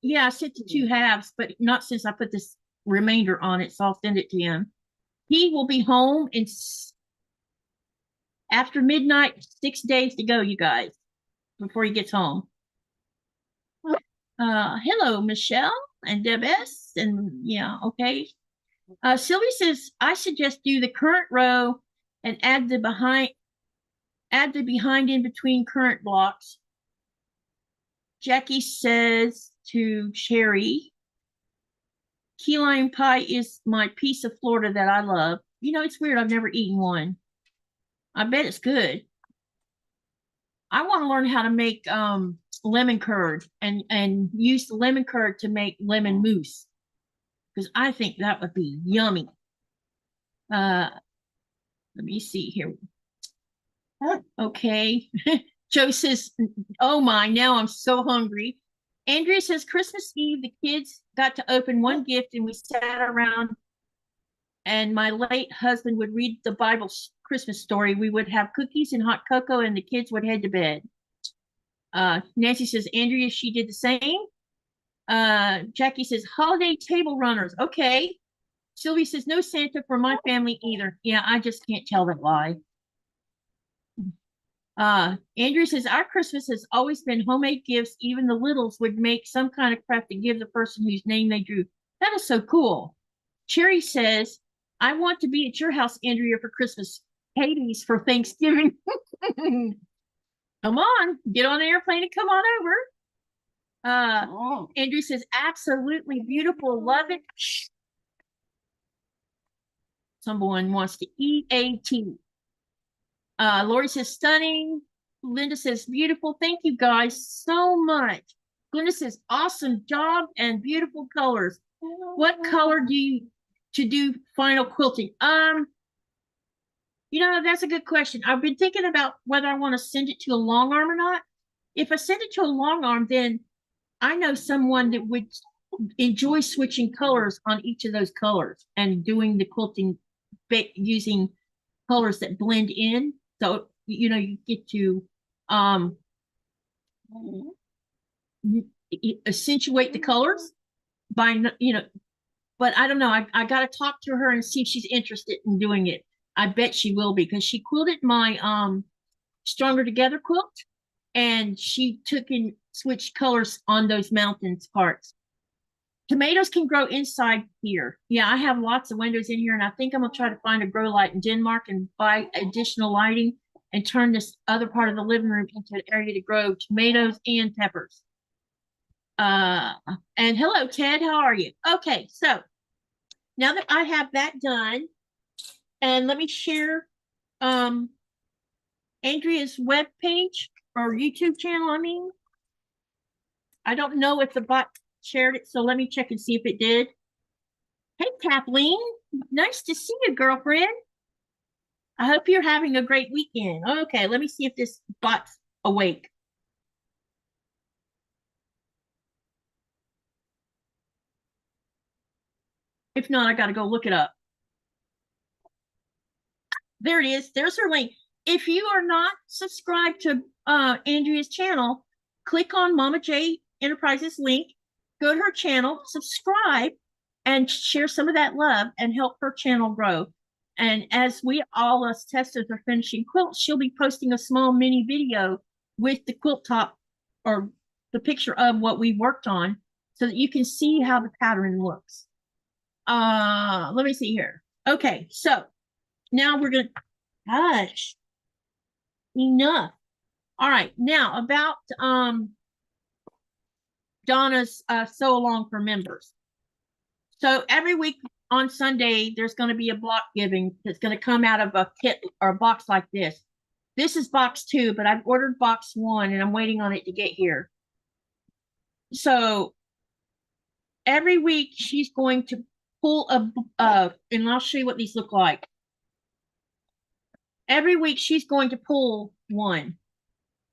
Yeah, I sent the 2 halves, but not since I put this remainder on it, so I'll send it to him. He will be home in after midnight, 6 days to go, you guys, before he gets home. Hello, Michelle and Deb S. And yeah, okay. Sylvie says, I suggest do the current row and add the behind in between current blocks. Jackie says to Sherry, key lime pie is my piece of Florida that I love. You know, it's weird. I've never eaten one. I bet it's good. I want to learn how to make lemon curd and use the lemon curd to make lemon mousse, because I think that would be yummy. Let me see here. Okay. Joe says, oh my, now I'm so hungry. Andrea says Christmas Eve, the kids got to open one gift and we sat around and my late husband would read the Bible Christmas story. We would have cookies and hot cocoa and the kids would head to bed. Nancy says, Andrea, she did the same. Jackie says, holiday table runners. Okay. Sylvie says, no Santa for my family either. Yeah, I just can't tell that lie. Andrea says, our Christmas has always been homemade gifts. Even the littles would make some kind of craft to give the person whose name they drew. That is so cool. Cherry says, I want to be at your house, Andrea, for Christmas. Hades for Thanksgiving. Come on, get on an airplane and come on over. Andrea says, absolutely beautiful. Love it. Someone wants to eat a tea. Lori says, stunning. Linda says, beautiful. Thank you guys so much. Glenda says, awesome job and beautiful colors. What color do you do final quilting? You know, that's a good question. I've been thinking about whether I want to send it to a long arm or not. If I send it to a long arm, then I know someone that would enjoy switching colors on each of those colors and doing the quilting using colors that blend in. So, you know, you get to accentuate the colors by, you know, but I don't know. I got to talk to her and see if she's interested in doing it. I bet she will be, because she quilted my Stronger Together quilt, and she took and switched colors on those mountains parts. Tomatoes can grow inside here. Yeah, I have lots of windows in here, and I think I'm going to try to find a grow light in Denmark and buy additional lighting and turn this other part of the living room into an area to grow tomatoes and peppers. And hello, Ted. How are you? Okay, so now that I have that done, and let me share Andrea's webpage or YouTube channel. I don't know if the bot shared it, so let me check and see if it did. Hey, Kathleen, nice to see you, girlfriend. I hope you're having a great weekend. Okay, let me see if this bot's awake. If not, I got to go look it up. There it is. There's her link. If you are not subscribed to Andrea's channel, click on Mama J Enterprises link, go to her channel, subscribe, and share some of that love and help her channel grow. And as we all us testers are finishing quilts, she'll be posting a small mini video with the quilt top or the picture of what we worked on so that you can see how the pattern looks. Let me see here. Okay, so now we're gonna, gosh, enough. All right, now about Donna's sew along for members. So every week on Sunday, there's going to be a block giving that's going to come out of a kit or a box like this. This is box 2, but I've ordered box 1 and I'm waiting on it to get here. So every week she's going to pull and I'll show you what these look like. Every week she's going to pull one.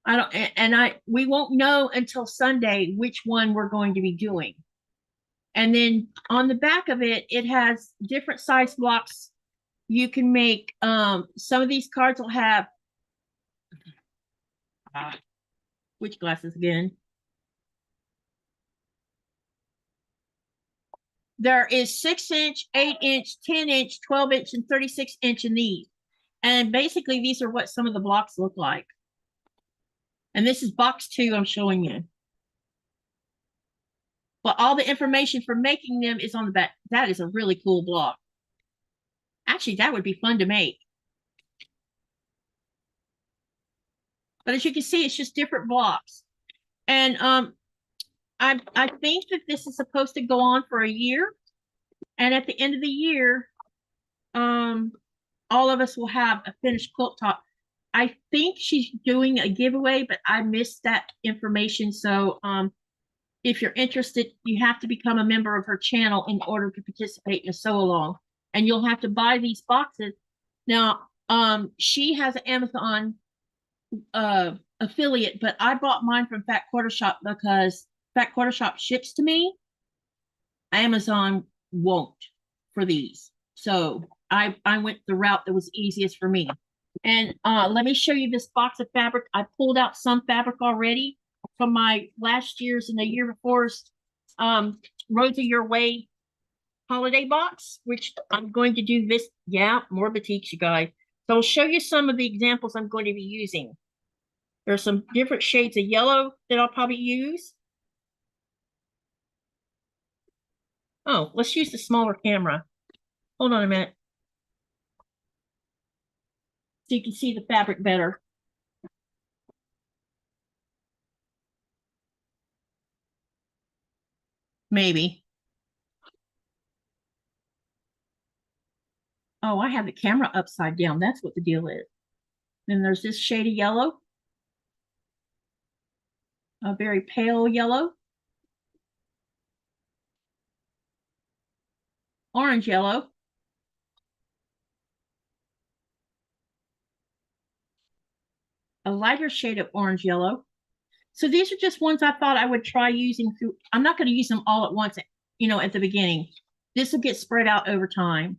We won't know until Sunday which one we're going to be doing. And then on the back of it, it has different size blocks. You can make, some of these cards will have, which glasses again? There is 6-inch, 8-inch, 10-inch, 12-inch, and 36-inch in these. And basically, these are what some of the blocks look like. And this is box 2 I'm showing you. But all the information for making them is on the back. That is a really cool block. Actually, that would be fun to make. But as you can see, it's just different blocks. And I think that this is supposed to go on for a year. And at the end of the year, all of us will have a finished quilt top. I think she's doing a giveaway, but I missed that information. So if you're interested, you have to become a member of her channel in order to participate in a sew along. And you'll have to buy these boxes. Now, she has an Amazon affiliate, but I bought mine from Fat Quarter Shop because Fat Quarter Shop ships to me. Amazon won't for these. So I went the route that was easiest for me. And let me show you this box of fabric. I pulled out some fabric already from my last year's and the year before's Rosa Your Way holiday box, which I'm going to do this. Yeah, more batiks, you guys. So I'll show you some of the examples I'm going to be using. There's some different shades of yellow that I'll probably use. Oh, let's use the smaller camera. Hold on a minute. So you can see the fabric better. Maybe. Oh, I have the camera upside down. That's what the deal is. Then there's this shade of yellow. A very pale yellow. Orange yellow. A lighter shade of orange yellow. So these are just ones I thought I would try using through. I'm not going to use them all at once, you know, at the beginning. This will get spread out over time.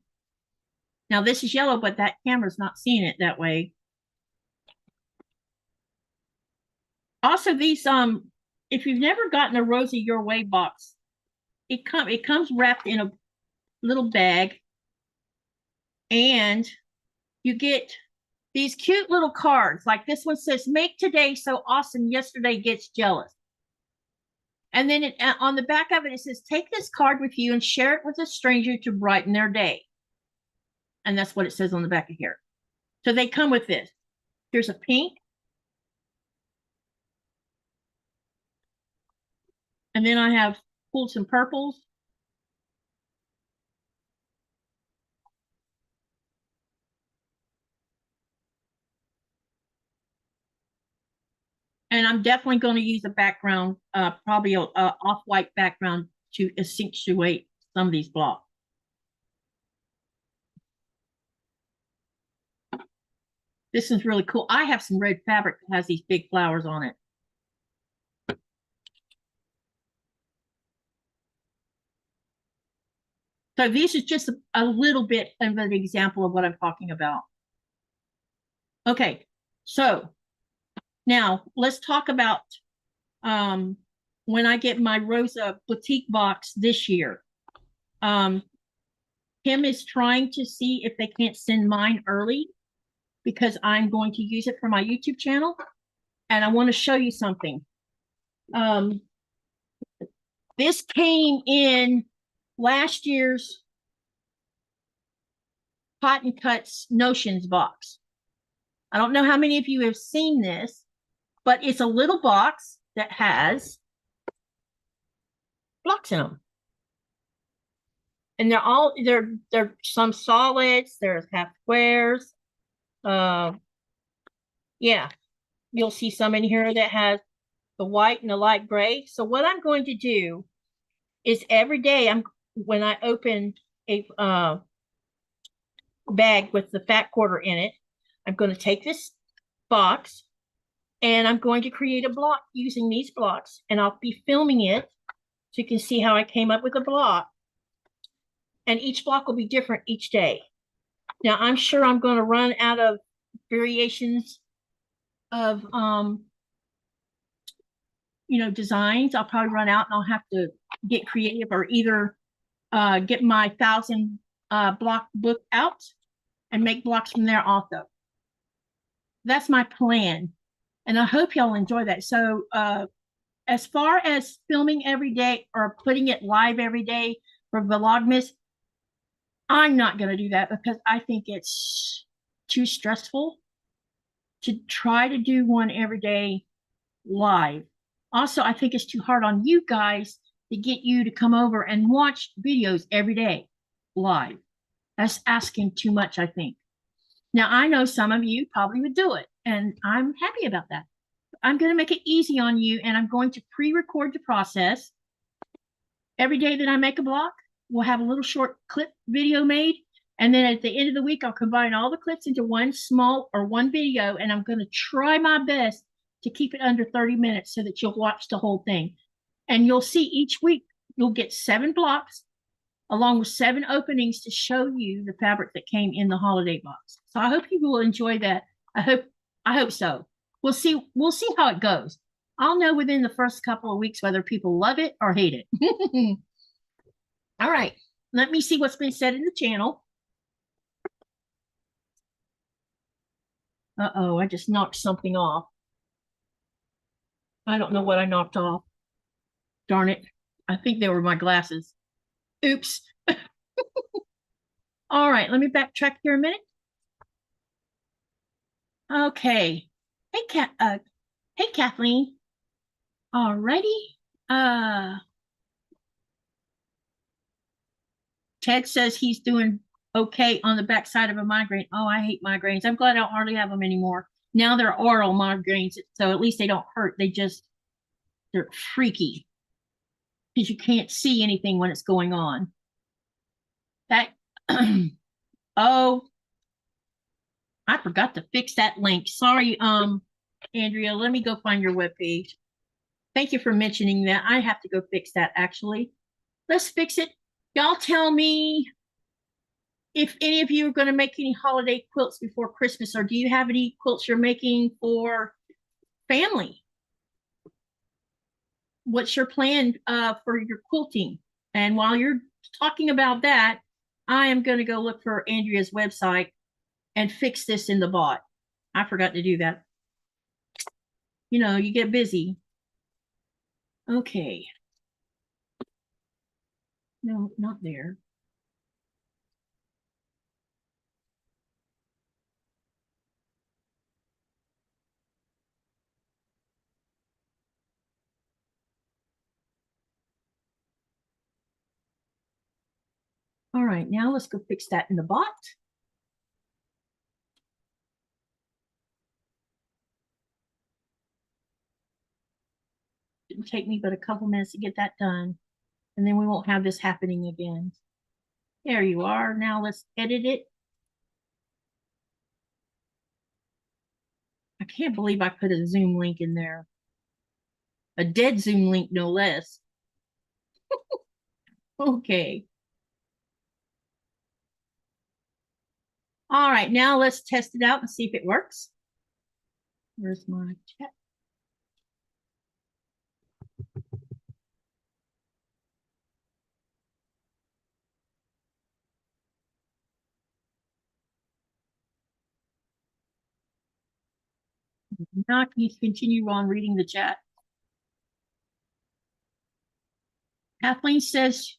Now this is yellow, but that camera's not seeing it that way. Also, these if you've never gotten a Rosa Your Way box, it comes wrapped in a little bag, and you get these cute little cards. Like this one says, "Make today so awesome, yesterday gets jealous." And then on the back of it, it says, "Take this card with you and share it with a stranger to brighten their day." And that's what it says on the back of here. So they come with this. Here's a pink. And then I have pulled some purples. And I'm definitely going to use a background, probably a off-white background to accentuate some of these blocks. This is really cool. I have some red fabric that has these big flowers on it. So this is just a little bit of an example of what I'm talking about. Okay, so now let's talk about when I get my Rosa boutique box this year. Kim is trying to see if they can't send mine early because I'm going to use it for my YouTube channel. and I want to show you something. This came in last year's Pot and Cuts Notions box. I don't know how many of you have seen this, but it's a little box that has blocks in them. And they're some solids, there's half squares. Yeah, you'll see some in here that has the white and the light gray. So what I'm going to do is every day when I open a bag with the fat quarter in it, I'm going to take this box and I'm going to create a block using these blocks, and I'll be filming it so you can see how I came up with a block. And each block will be different each day. Now I'm sure I'm going to run out of variations of designs. I'll probably run out and I'll have to get creative, or either get my 1,000 block book out and make blocks from there also. That's my plan, and I hope y'all enjoy that. So as far as filming every day or putting it live every day for Vlogmas, I'm not going to do that because I think it's too stressful to try to do one every day live. Also, I think it's too hard on you guys to get you to come over and watch videos every day live. That's asking too much, I think. Now, I know some of you probably would do it, and I'm happy about that. I'm going to make it easy on you, and I'm going to pre-record the process. Every day that I make a block, we'll have a little short clip video made, and then at the end of the week, I'll combine all the clips into one video, and I'm going to try my best to keep it under 30 minutes so that you'll watch the whole thing. And you'll see each week, you'll get 7 blocks along with 7 openings to show you the fabric that came in the holiday box. So I hope you will enjoy that. I hope so. We'll see how it goes. I'll know within the first couple of weeks whether people love it or hate it. All right, let me see what's been said in the channel. Uh-oh, I just knocked something off. I don't know what I knocked off. Darn it. I think they were my glasses. Oops. All right, let me backtrack here a minute. Okay. Hey, Kathleen. Alrighty. Ted says he's doing okay on the backside of a migraine. Oh, I hate migraines. I'm glad I don't hardly have them anymore. Now they're oral migraines, so at least they don't hurt. They're freaky because you can't see anything when it's going on. That, oh, I forgot to fix that link. Sorry, Andrea, let me go find your webpage. Thank you for mentioning that. I have to go fix that, actually. Let's fix it. Y'all tell me if any of you are going to make any holiday quilts before Christmas, or do you have any quilts you're making for family? What's your plan for your quilting? And while you're talking about that, I am going to go look for Andrea's website and fix this in the bot. I forgot to do that. You know, you get busy. Okay. No, not there. All right, now let's go fix that in the bot. It'll take me but a couple minutes to get that done, and then we won't have this happening again. There you are. Now let's edit it. I can't believe I put a Zoom link in there. A dead Zoom link, no less. Okay. All right, now let's test it out and see if it works. Where's my chat? Now I can continue on reading the chat. Kathleen says,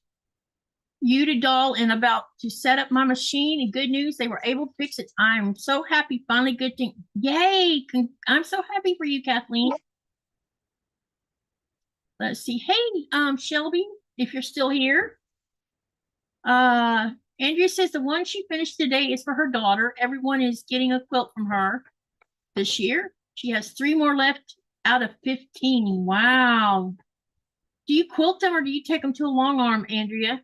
you to doll and about to set up my machine, and good news, they were able to fix it. I'm so happy, finally good thing. Yay, I'm so happy for you, Kathleen. Let's see. Hey, Shelby, if you're still here. Andrea says the one she finished today is for her daughter. Everyone is getting a quilt from her this year. She has 3 more left out of 15. Wow. Do you quilt them or do you take them to a long arm, Andrea?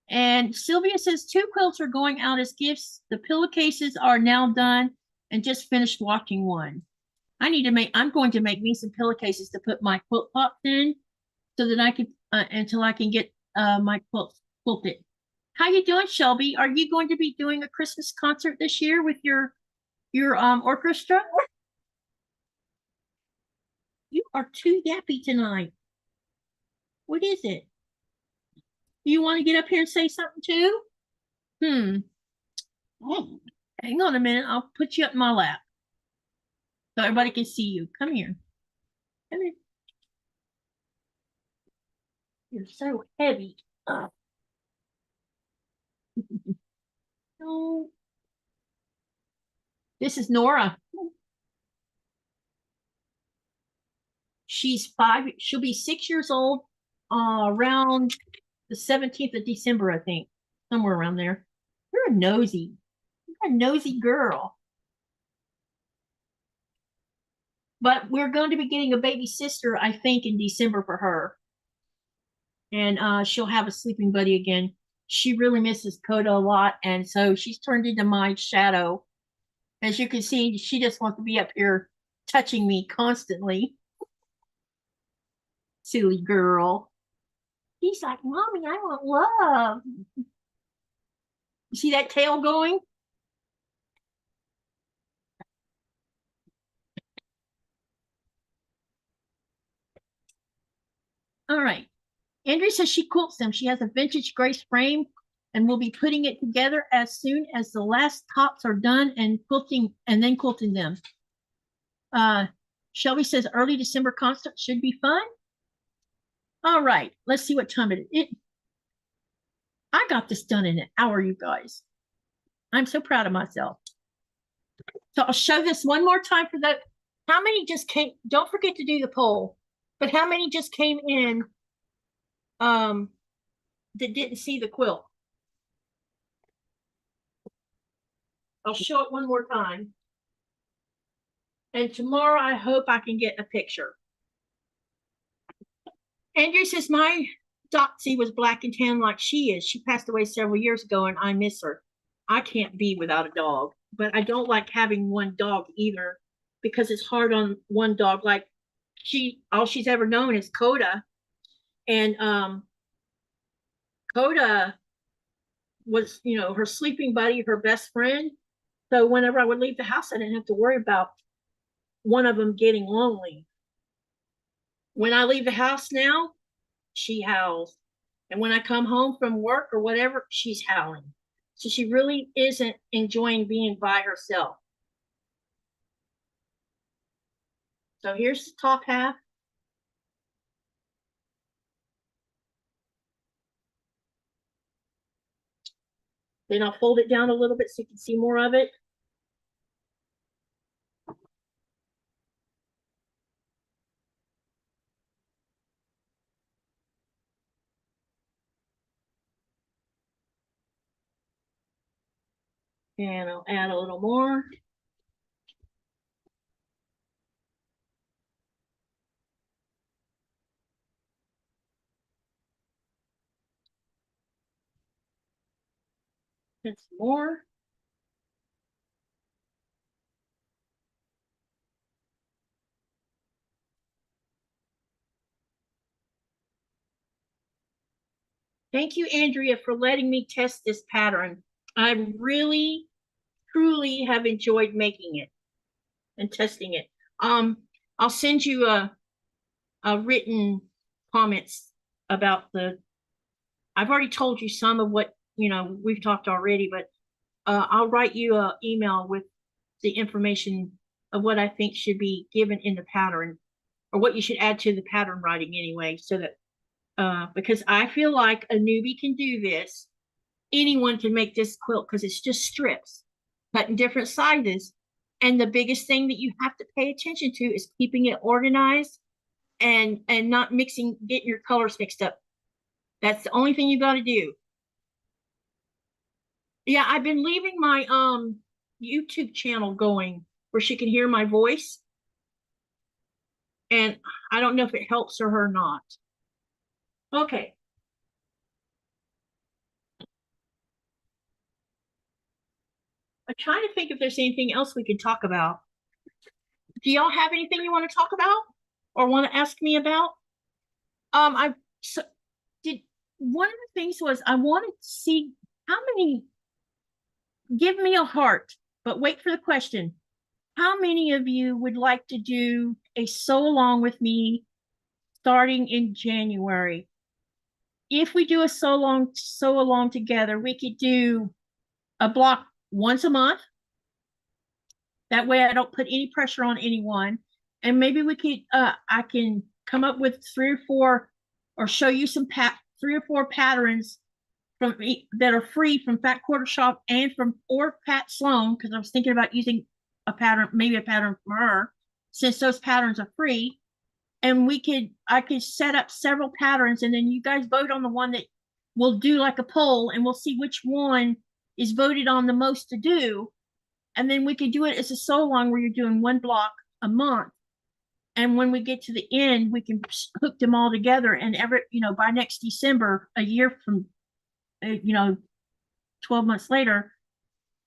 And Sylvia says 2 quilts are going out as gifts. The pillowcases are now done and just finished watching one. I'm going to make me some pillowcases to put my quilt pots in so that I can, until I can get my quilts quilted. How you doing, Shelby? Are you going to be doing a Christmas concert this year with your orchestra? You are too yappy tonight. What is it? Do you want to get up here and say something too? Oh, hang on a minute. I'll put you up in my lap so everybody can see you. Come here. Come here. You're so heavy. No. This is Nora. She's 5. She'll be 6 years old around the 17th of December, I think. Somewhere around there. You're a nosy. You're a nosy girl. But we're going to be getting a baby sister, I think, in December for her. And she'll have a sleeping buddy again. She really misses Coda a lot, and so she's turned into my shadow. As you can see, she just wants to be up here touching me constantly. Silly girl. He's like, Mommy, I want love. You see that tail going? All right. Andrea says she quilts them. She has a vintage Grace frame and we'll be putting it together as soon as the last tops are done and then quilting them. Shelby says early December concert should be fun. All right, let's see what time it is. I got this done in an hour, you guys. I'm so proud of myself. So I'll show this one more time for that. How many just came? Don't forget to do the poll. But how many just came in that didn't see the quilt? I'll show it one more time. And tomorrow I hope I can get a picture. Andrea says my Dotsy was black and tan like she is. She passed away several years ago and I miss her. I can't be without a dog, but I don't like having one dog either because it's hard on one dog. Like all she's ever known is Coda. And Coda was, her sleeping buddy, her best friend. So whenever I would leave the house, I didn't have to worry about one of them getting lonely. When I leave the house now, she howls. And when I come home from work or whatever, she's howling. So she really isn't enjoying being by herself. So here's the top half. Then I'll fold it down a little bit so you can see more of it. And I'll add a little more. And some more. Thank you, Andrea, for letting me test this pattern. I really, truly have enjoyed making it and testing it. I'll send you a written comments about I've already told you some of what, we've talked already, but I'll write you an email with the information of what I think should be given in the pattern, or what you should add to the pattern writing anyway, so that because I feel like a newbie can do this. Anyone can make this quilt because it's just strips cut in different sizes. And the biggest thing that you have to pay attention to is keeping it organized and not getting your colors mixed up. That's the only thing you got to do. Yeah, I've been leaving my YouTube channel going where she can hear my voice. And I don't know if it helps her or not. Okay. I'm trying to think if there's anything else we could talk about. Do y'all have anything you want to talk about or want to ask me about? One of the things was I wanted to see how many, give me a heart, but wait for the question. How many of you would like to do a sew along with me starting in January? If we do a sew along together, we could do a block once a month. That way I don't put any pressure on anyone. And maybe we could, I can come up with 3 or 4, or show you some 3 or 4 patterns that are free from Fat Quarter Shop and or Pat Sloan, because I was thinking about using a pattern, maybe a pattern from her, since those patterns are free. And I could set up several patterns, and then you guys vote on the one that we'll do, like a poll, and we'll see which one is voted on the most to do. And then we could do it as a sew along where you're doing 1 block a month. And when we get to the end, we can hook them all together. And by next December, a year from, 12 months later,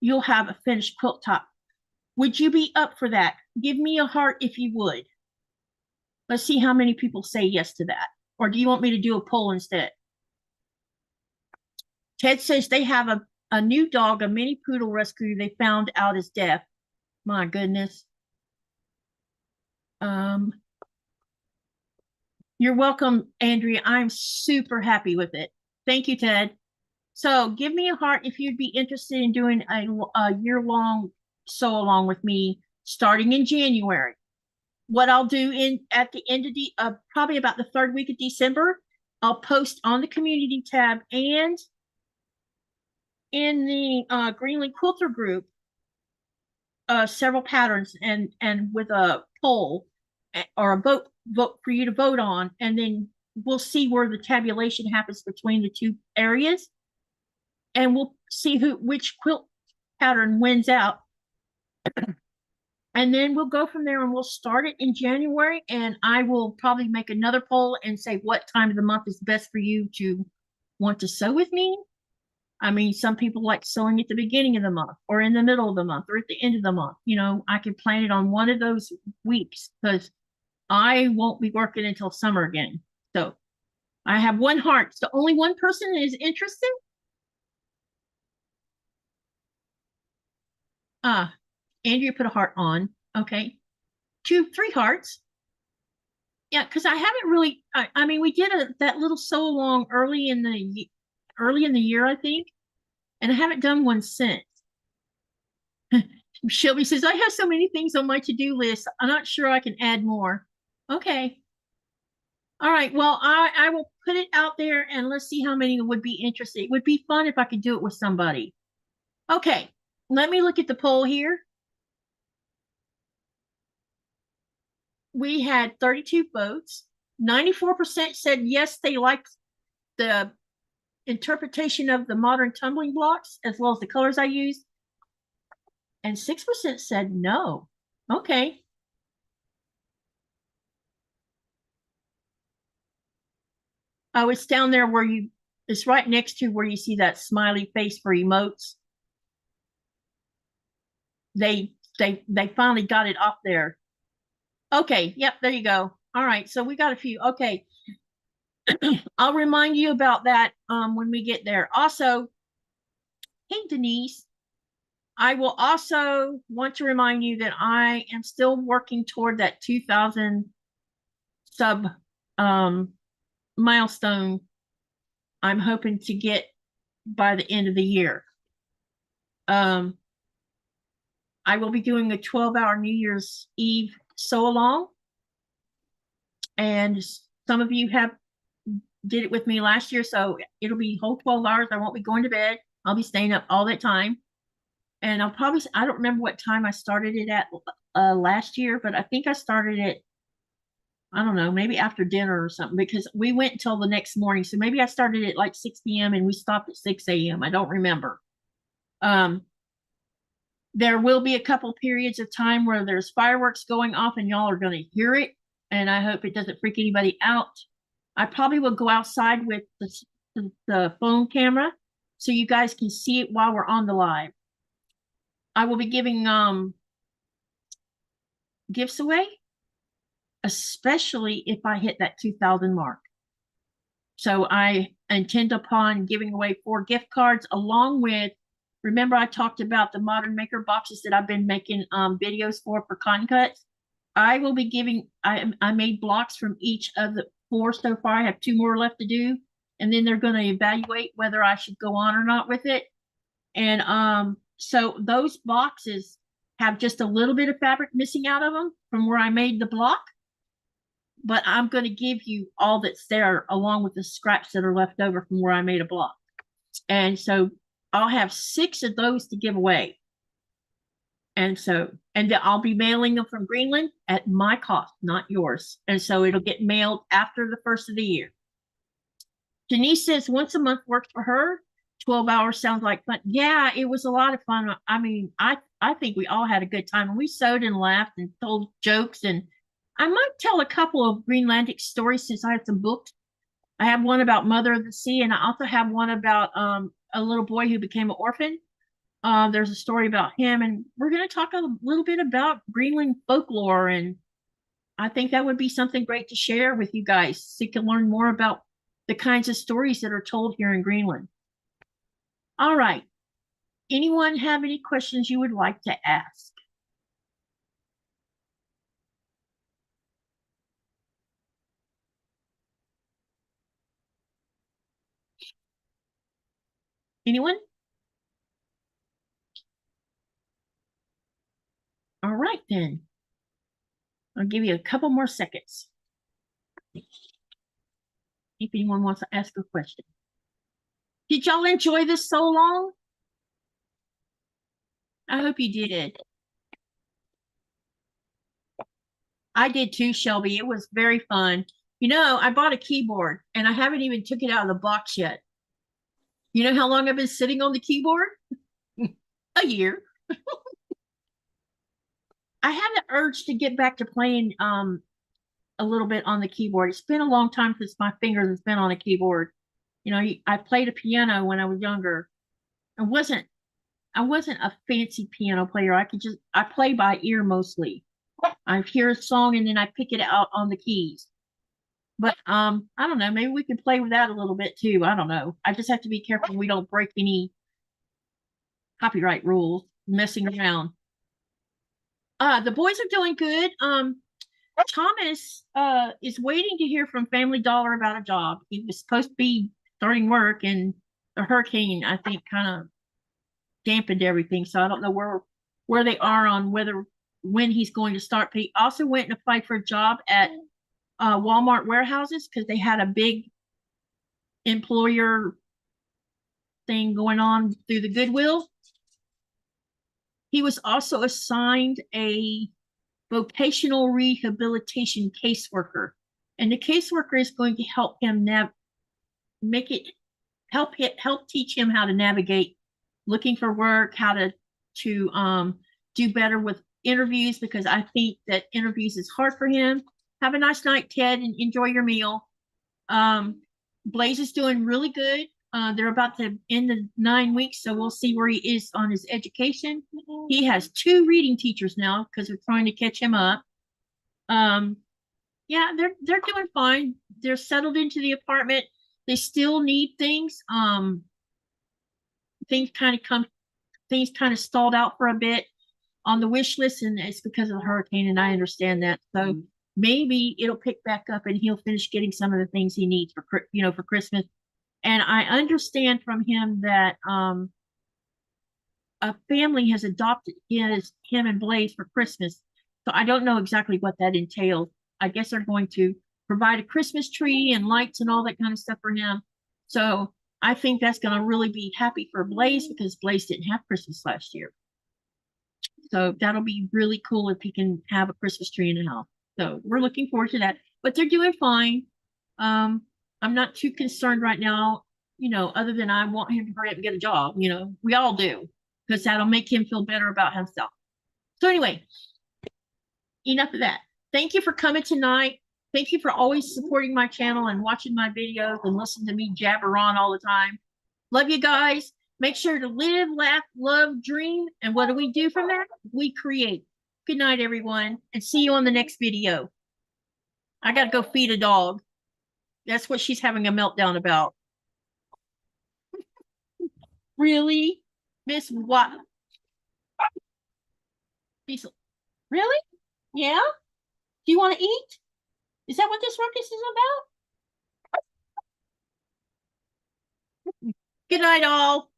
you'll have a finished quilt top. Would you be up for that? Give me a heart if you would. Let's see how many people say yes to that. Or do you want me to do a poll instead? Ted says they have a new dog, a mini poodle rescue they found out is deaf. My goodness. You're welcome, Andrea. I'm super happy with it. Thank you, Ted. So give me a heart if you'd be interested in doing a year-long sew along with me starting in January. What I'll do at the end of probably about the 3rd week of December, I'll post on the community tab and in the Greenland Quilter group several patterns and with a poll or a vote for you to vote on, and then we'll see where the tabulation happens between the 2 areas, and we'll see which quilt pattern wins out. And then we'll go from there, and we'll start it in January, and I will probably make another poll and say what time of the month is best for you to want to sew with me. I mean, some people like sewing at the beginning of the month or in the middle of the month or at the end of the month. I can plan it on one of those weeks because I won't be working until summer again. So I have 1 heart. So only 1 person is interested. Andrea put a heart on. Okay. 2, 3 hearts. Yeah, because I haven't really, I mean, we did that little sew along early in the year, I think, and I haven't done one since. Shelby says, I have so many things on my to-do list. I'm not sure I can add more. Okay. All right. Well, I will put it out there and let's see how many would be interested. It would be fun if I could do it with somebody. Okay. Let me look at the poll here. We had 32 votes. 94% said yes, they liked the interpretation of the modern tumbling blocks as well as the colors I used. And 6% said no. Okay. Oh, it's down there where it's right next to where you see that smiley face for emotes. They finally got it off there. Okay, yep, there you go. All right, so we got a few. Okay. I'll remind you about that when we get there. Also, hey, Denise, I will also want to remind you that I am still working toward that 2,000 sub milestone I'm hoping to get by the end of the year. I will be doing a 12-hour New Year's Eve sew along. And some of you did it with me last year, so it'll be whole 12 hours. I won't be going to bed. I'll be staying up all that time. And I don't remember what time I started it at last year, but I think I started it, I don't know, maybe after dinner or something, because we went until the next morning. So maybe I started at like 6 p.m. and we stopped at 6 a.m. I don't remember. There will be a couple periods of time where there's fireworks going off and y'all are going to hear it. And I hope it doesn't freak anybody out. I probably will go outside with the phone camera so you guys can see it while we're on the live. I will be giving gifts away, especially if I hit that 2,000 mark. So I intend upon giving away 4 gift cards along with, remember I talked about the Modern Maker boxes that I've been making videos for cotton cuts. I will be giving, I made blocks from each of the 4 so far. I have 2 more left to do. And then they're going to evaluate whether I should go on or not with it. And so those boxes have just a little bit of fabric missing out of them from where I made the block. But I'm going to give you all that's there along with the scraps that are left over from where I made a block. And so I'll have 6 of those to give away. And I'll be mailing them from Greenland at my cost, not yours. And so it'll get mailed after the first of the year. Denise says once a month works for her. 12 hours sounds like fun. Yeah, it was a lot of fun. I mean, I think we all had a good time. And we sewed and laughed and told jokes. And I might tell a couple of Greenlandic stories since I have some books. I have one about Mother of the Sea, and I also have one about a little boy who became an orphan. There's a story about him, and we're going to talk a little bit about Greenland folklore, and I think that would be something great to share with you guys so you can learn more about the kinds of stories that are told here in Greenland. All right. Anyone have any questions you would like to ask? Anyone? All right, then. I'll give you a couple more seconds. If anyone wants to ask a question. Did y'all enjoy this so long? I hope you did. I did too, Shelby. It was very fun. You know, I bought a keyboard and I haven't even took it out of the box yet. You know how long I've been sitting on the keyboard? A year. I had the urge to get back to playing a little bit on the keyboard. It's been a long time since my fingers has been on a keyboard. You know, I played a piano when I was younger. I wasn't a fancy piano player. I play by ear mostly. I hear a song and then I pick it out on the keys. But I don't know, maybe we can play with that a little bit too. I don't know. I just have to be careful we don't break any copyright rules messing around. The boys are doing good. Thomas is waiting to hear from Family Dollar about a job. He was supposed to be starting work, and the hurricane, I think, kind of dampened everything. So I don't know where they are on when he's going to start. But he also went and applied for a job at Walmart warehouses because they had a big employer thing going on through the Goodwill. He was also assigned a vocational rehabilitation caseworker, and the caseworker is going to help him help teach him how to navigate looking for work, how to do better with interviews, because I think that interviews is hard for him. Have a nice night, Ted, and enjoy your meal. Blaze is doing really good. They're about to end the 9 weeks, so we'll see where he is on his education. He has 2 reading teachers now because we're trying to catch him up. Yeah, they're doing fine. They're settled into the apartment. They still need things. Things kind of stalled out for a bit on the wish list, and it's because of the hurricane, and I understand that. So maybe it'll pick back up and he'll finish getting some of the things he needs for Christmas. And I understand from him that a family has adopted him and Blaze for Christmas. So I don't know exactly what that entails. I guess they're going to provide a Christmas tree and lights and all that kind of stuff for him. So I think that's going to really be happy for Blaze because Blaze didn't have Christmas last year. So that'll be really cool if he can have a Christmas tree in the house. So we're looking forward to that. But they're doing fine. I'm not too concerned right now, other than I want him to hurry up and get a job. We all do, because that'll make him feel better about himself. So anyway, enough of that. Thank you for coming tonight. Thank you for always supporting my channel and watching my videos and listening to me jabber on all the time. Love you guys. Make sure to live, laugh, love, dream. And what do we do from that? We create. Good night, everyone, and see you on the next video. I got to go feed a dog. That's what she's having a meltdown about. Really? Miss what? Really? Yeah? Do you want to eat? Is that what this ruckus is about? Good night, all.